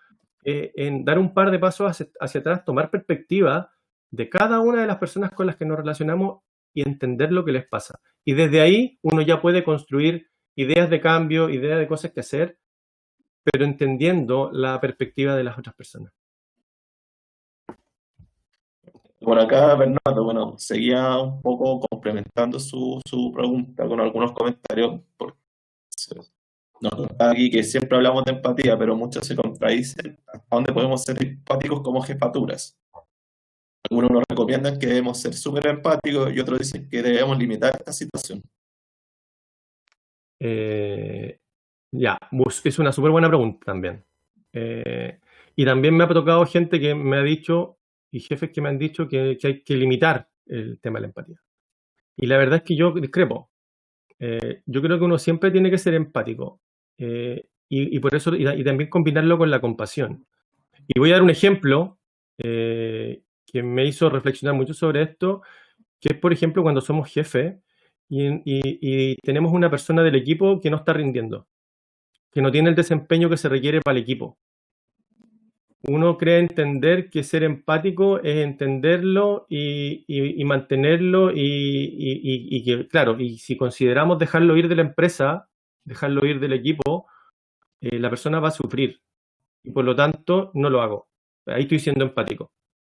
en dar un par de pasos hacia atrás, tomar perspectiva de cada una de las personas con las que nos relacionamos y entender lo que les pasa. Y desde ahí uno ya puede construir ideas de cambio, ideas de cosas que hacer, pero entendiendo la perspectiva de las otras personas. Por acá, Bernardo, bueno, seguía un poco complementando su pregunta con algunos comentarios. Nos contaba aquí que siempre hablamos de empatía, pero muchos se contradicen. ¿Hasta dónde podemos ser empáticos como jefaturas? Algunos nos recomiendan que debemos ser súper empáticos y otros dicen que debemos limitar esta situación. Es una súper buena pregunta también. Y también me ha tocado gente que me ha dicho, y jefes que me han dicho que hay que limitar el tema de la empatía. Y la verdad es que yo discrepo. Yo creo que uno siempre tiene que ser empático. Y por eso, y también combinarlo con la compasión. Y voy a dar un ejemplo que me hizo reflexionar mucho sobre esto, que es, por ejemplo, cuando somos jefes y tenemos una persona del equipo que no está rindiendo, que no tiene el desempeño que se requiere para el equipo. Uno cree entender que ser empático es entenderlo y mantenerlo y que, claro, y si consideramos dejarlo ir de la empresa, dejarlo ir del equipo, la persona va a sufrir y por lo tanto no lo hago. Ahí estoy siendo empático.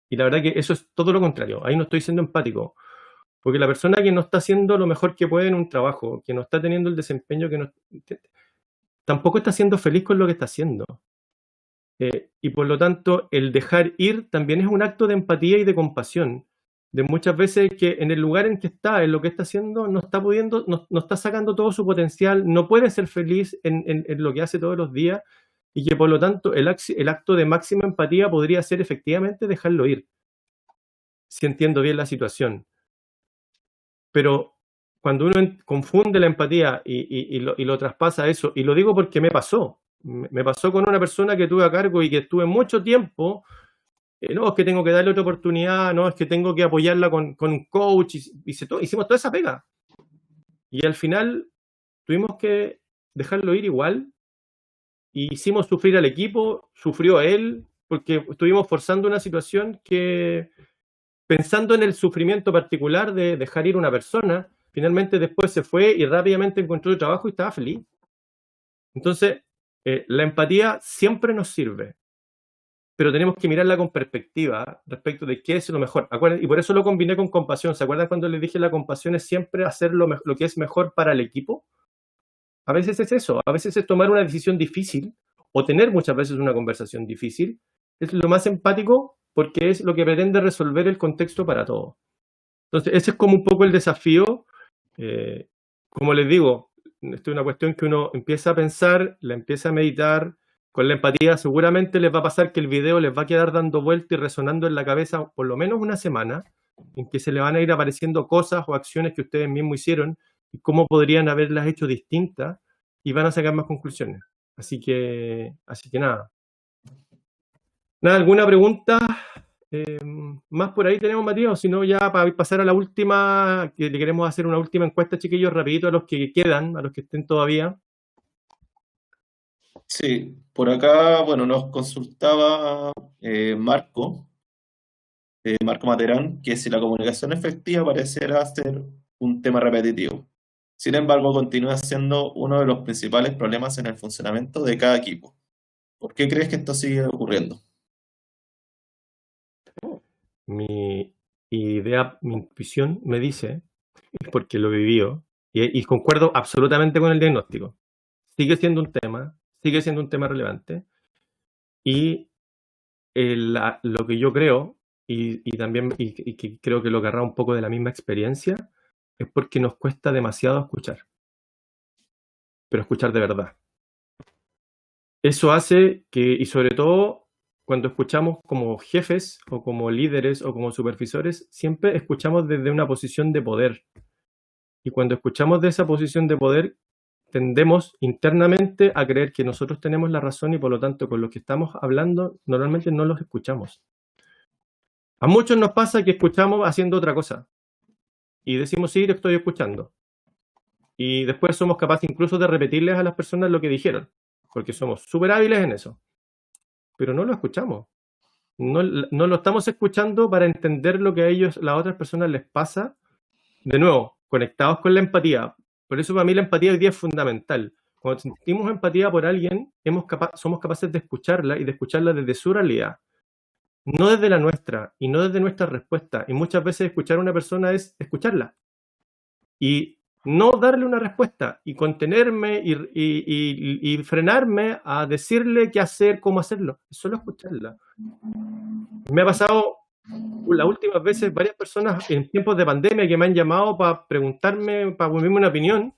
Y la verdad que eso es todo lo contrario. Ahí no estoy siendo empático. Porque la persona que no está haciendo lo mejor que puede en un trabajo, que no está teniendo el desempeño que no, tampoco está siendo feliz con lo que está haciendo. Y por lo tanto, el dejar ir también es un acto de empatía y de compasión. De muchas veces que en el lugar en que está, en lo que está haciendo, no está pudiendo, no está sacando todo su potencial, no puede ser feliz en lo que hace todos los días, y que por lo tanto el acto de máxima empatía podría ser efectivamente dejarlo ir, si entiendo bien la situación. Pero cuando uno confunde la empatía y lo traspasa a eso, y lo digo porque me pasó con una persona que tuve a cargo y que estuve mucho tiempo, no, es que tengo que darle otra oportunidad, no, es que tengo que apoyarla con un coach, hicimos toda esa pega. Y al final tuvimos que dejarlo ir igual, y hicimos sufrir al equipo, sufrió él, porque estuvimos forzando una situación que, pensando en el sufrimiento particular de dejar ir una persona, finalmente después se fue y rápidamente encontró trabajo y estaba feliz. Entonces, la empatía siempre nos sirve, pero tenemos que mirarla con perspectiva respecto de qué es lo mejor. Y por eso lo combiné con compasión. ¿Se acuerdan cuando les dije la compasión es siempre hacer lo que es mejor para el equipo? A veces es eso, a veces es tomar una decisión difícil o tener muchas veces una conversación difícil. Es lo más empático porque es lo que pretende resolver el contexto para todos. Entonces, ese es como un poco el desafío. Como les digo, esto es una cuestión que uno empieza a pensar, la empieza a meditar. Con la empatía seguramente les va a pasar que el video les va a quedar dando vuelta y resonando en la cabeza por lo menos una semana, en que se le van a ir apareciendo cosas o acciones que ustedes mismos hicieron y cómo podrían haberlas hecho distintas, y van a sacar más conclusiones. Así que nada. ¿Alguna pregunta más por ahí tenemos, Matías? O si no, ya para pasar a la última, que le queremos hacer una última encuesta, chiquillos, rapidito a los que quedan, a los que estén todavía. Sí, por acá, bueno, nos consultaba Marco Materán, que si la comunicación efectiva pareciera ser un tema repetitivo. Sin embargo, continúa siendo uno de los principales problemas en el funcionamiento de cada equipo. ¿Por qué crees que esto sigue ocurriendo? Mi idea, mi intuición me dice, porque lo viví, y concuerdo absolutamente con el diagnóstico. Sigue siendo un tema relevante, y lo que yo creo, y también y que creo que lo agarra un poco de la misma experiencia, es porque nos cuesta demasiado escuchar, pero escuchar de verdad. Eso hace que, y sobre todo cuando escuchamos como jefes o como líderes o como supervisores, siempre escuchamos desde una posición de poder. Y cuando escuchamos de esa posición de poder, tendemos internamente a creer que nosotros tenemos la razón y por lo tanto con los que estamos hablando normalmente no los escuchamos. A muchos nos pasa que escuchamos haciendo otra cosa y decimos, sí, te estoy escuchando. Y después somos capaces incluso de repetirles a las personas lo que dijeron, porque somos súper hábiles en eso. Pero no lo escuchamos. No lo estamos escuchando para entender lo que a ellos, las otras personas les pasa. De nuevo, conectados con la empatía. Por eso para mí la empatía hoy día es fundamental. Cuando sentimos empatía por alguien, somos capaces de escucharla y de escucharla desde su realidad. No desde la nuestra y no desde nuestra respuesta. Y muchas veces escuchar a una persona es escucharla. Y no darle una respuesta y contenerme y frenarme a decirle qué hacer, cómo hacerlo. Es solo escucharla. Me ha pasado las últimas veces varias personas en tiempos de pandemia que me han llamado para preguntarme, para ponerme una opinión.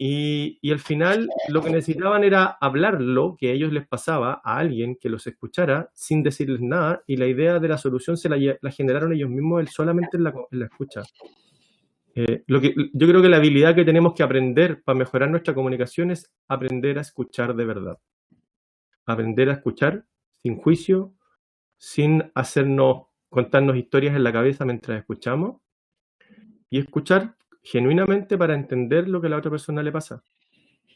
Y al final lo que necesitaban era hablarlo, que a ellos les pasaba, a alguien que los escuchara sin decirles nada, y la idea de la solución la generaron ellos mismos solamente en la escucha. Yo creo que la habilidad que tenemos que aprender para mejorar nuestra comunicación es aprender a escuchar de verdad. Aprender a escuchar sin juicio, sin contarnos historias en la cabeza mientras escuchamos, y escuchar genuinamente para entender lo que a la otra persona le pasa,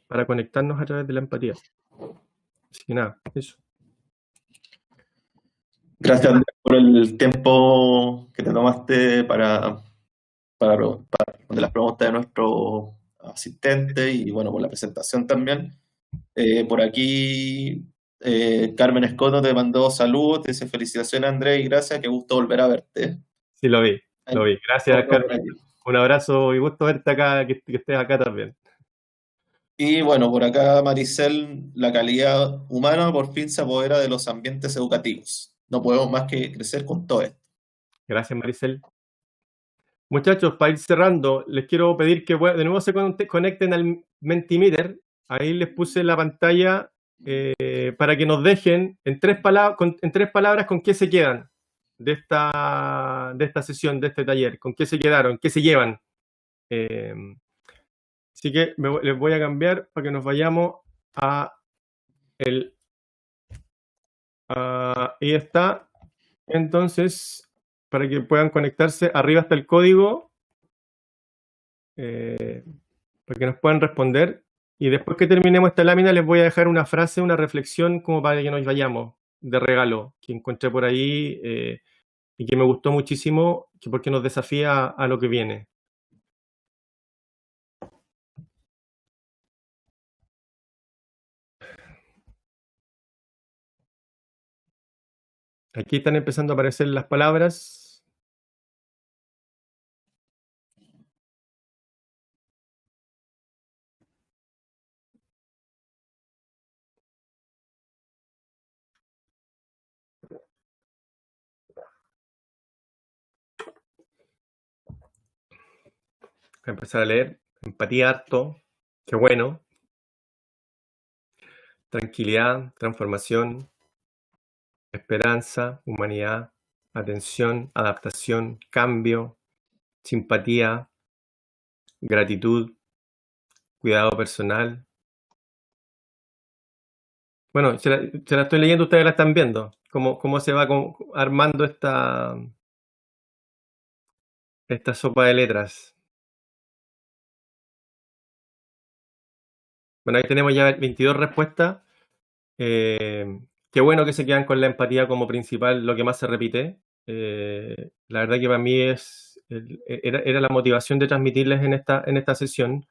para conectarnos a través de la empatía. Así que nada, eso. Gracias, Andrés, por el tiempo que te tomaste para responder las preguntas de nuestro asistente y bueno, por la presentación también. Por aquí, Carmen Escoto te mandó saludos, te dice felicitaciones, Andrés, y gracias, qué gusto volver a verte. Sí, lo vi. Gracias, Carmen. Un abrazo y gusto verte acá, que estés acá también. Y bueno, por acá Maricel, la calidad humana por fin se apodera de los ambientes educativos. No podemos más que crecer con todo esto. Gracias, Maricel. Muchachos, para ir cerrando, les quiero pedir que de nuevo se conecten al Mentimeter. Ahí les puse la pantalla para que nos dejen en tres palabras con qué se quedan de esta sesión, de este taller, con qué se quedaron, qué se llevan. Así que les voy a cambiar para que nos vayamos a ahí está. Entonces, para que puedan conectarse, arriba está el código para que nos puedan responder. Y después que terminemos esta lámina, les voy a dejar una frase, una reflexión, como para que nos vayamos de regalo, que encontré por ahí y que me gustó muchísimo, porque nos desafía a lo que viene. Aquí están empezando a aparecer las palabras. Voy a empezar a leer. Empatía harto. Qué bueno. Tranquilidad, transformación, esperanza, humanidad, atención, adaptación, cambio, simpatía, gratitud, cuidado personal. Bueno, se la estoy leyendo, ustedes la están viendo. Cómo se va armando esta sopa de letras. Bueno, ahí tenemos ya 22 respuestas. Qué bueno que se quedan con la empatía como principal, lo que más se repite. La verdad que para mí era la motivación de transmitirles en esta sesión,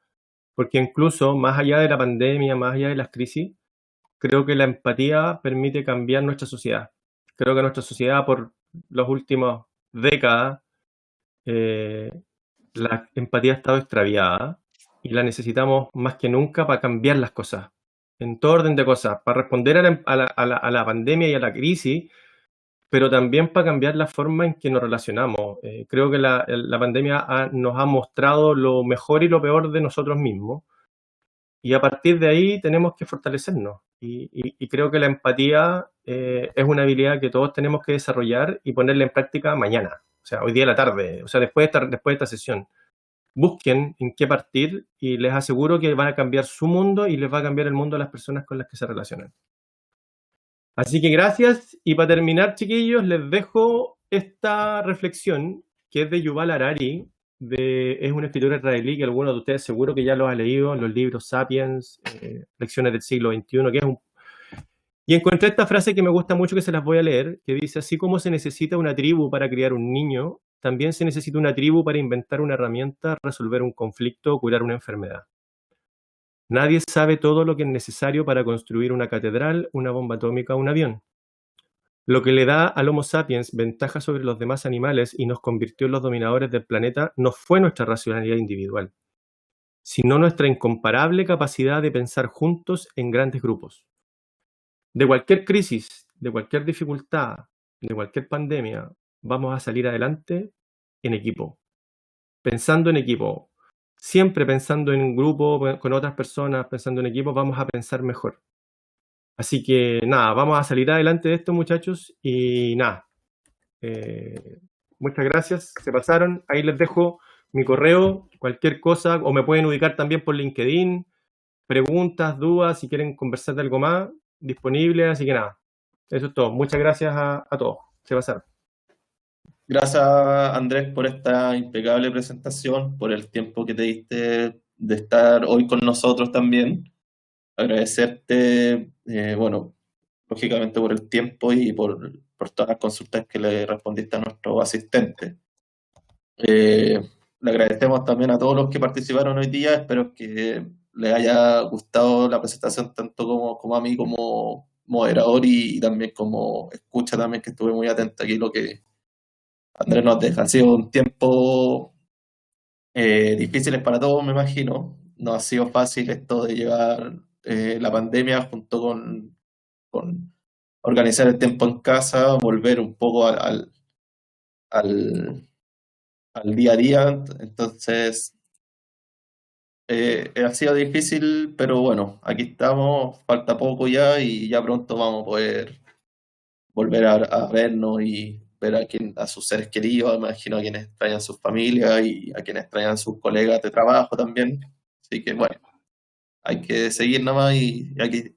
porque incluso más allá de la pandemia, más allá de las crisis, creo que la empatía permite cambiar nuestra sociedad. Creo que nuestra sociedad por las últimas décadas, la empatía ha estado extraviada y la necesitamos más que nunca para cambiar las cosas, en todo orden de cosas, para responder a la pandemia y a la crisis, pero también para cambiar la forma en que nos relacionamos. Creo que la pandemia nos ha mostrado lo mejor y lo peor de nosotros mismos, y a partir de ahí tenemos que fortalecernos. Y creo que la empatía es una habilidad que todos tenemos que desarrollar y ponerla en práctica mañana, o sea, hoy día a la tarde, o sea, después de esta sesión. Busquen en qué partir y les aseguro que van a cambiar su mundo y les va a cambiar el mundo a las personas con las que se relacionan. Así que gracias, y para terminar, chiquillos, les dejo esta reflexión que es de Yuval Harari, es un escritor israelí que algunos de ustedes seguro que ya lo han leído en los libros Sapiens, Lecciones del siglo XXI, que es Y encontré esta frase que me gusta mucho, que se las voy a leer, que dice: así como se necesita una tribu para criar un niño, también se necesita una tribu para inventar una herramienta, resolver un conflicto o curar una enfermedad. Nadie sabe todo lo que es necesario para construir una catedral, una bomba atómica o un avión. Lo que le da al Homo sapiens ventaja sobre los demás animales y nos convirtió en los dominadores del planeta no fue nuestra racionalidad individual, sino nuestra incomparable capacidad de pensar juntos en grandes grupos. De cualquier crisis, de cualquier dificultad, de cualquier pandemia, vamos a salir adelante en equipo, pensando en equipo, siempre pensando en un grupo, con otras personas, pensando en equipos, vamos a pensar mejor. Así que nada, vamos a salir adelante de esto, muchachos, y nada. Muchas gracias, se pasaron. Ahí les dejo mi correo, cualquier cosa, o me pueden ubicar también por LinkedIn, preguntas, dudas, si quieren conversar de algo más, disponible. Así que nada, eso es todo. Muchas gracias a todos, se pasaron. Gracias, Andrés, por esta impecable presentación, por el tiempo que te diste de estar hoy con nosotros también. Agradecerte, bueno, lógicamente por el tiempo y por todas las consultas que le respondiste a nuestro asistente. Le agradecemos también a todos los que participaron hoy día. Espero que les haya gustado la presentación tanto como a mí como moderador y también como escucha también, que estuve muy atento aquí lo que Andrés nos deja. Ha sido un tiempo difícil para todos, me imagino. No ha sido fácil esto de llevar la pandemia junto con organizar el tiempo en casa, volver un poco al, al día a día. Entonces, ha sido difícil, pero bueno, aquí estamos, falta poco ya y ya pronto vamos a poder volver a vernos y ver a sus seres queridos, me imagino a quienes extrañan sus familias y a quienes extrañan sus colegas de trabajo también. Así que bueno, hay que seguir nomás y aquí,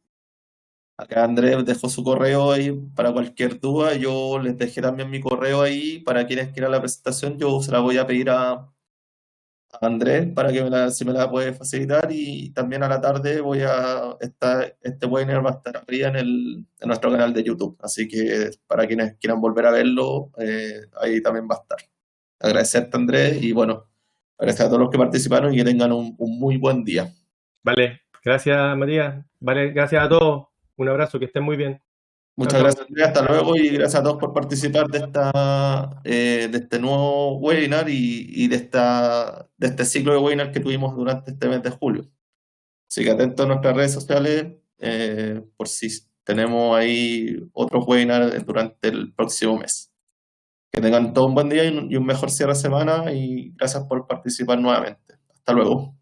acá Andrés dejó su correo ahí para cualquier duda. Yo les dejé también mi correo ahí para quienes quieran la presentación. Yo se la voy a pedir a Andrés para que si me la puede facilitar, y también a la tarde voy a estar, este webinar va a estar arriba en nuestro canal de YouTube, así que para quienes quieran volver a verlo, ahí también va a estar. Agradecerte, Andrés, y bueno, agradecer a todos los que participaron y que tengan un muy buen día. Vale, gracias Matías. Vale, gracias a todos. Un abrazo, que estén muy bien. Muchas Chao, chao. gracias, Andrés, hasta luego, y gracias a todos por participar de este nuevo webinar y de este ciclo de webinar que tuvimos durante este mes de julio. Así que atentos a nuestras redes sociales, por si tenemos ahí otros webinars durante el próximo mes. Que tengan todo un buen día y un mejor cierre de semana, y gracias por participar nuevamente. Hasta luego.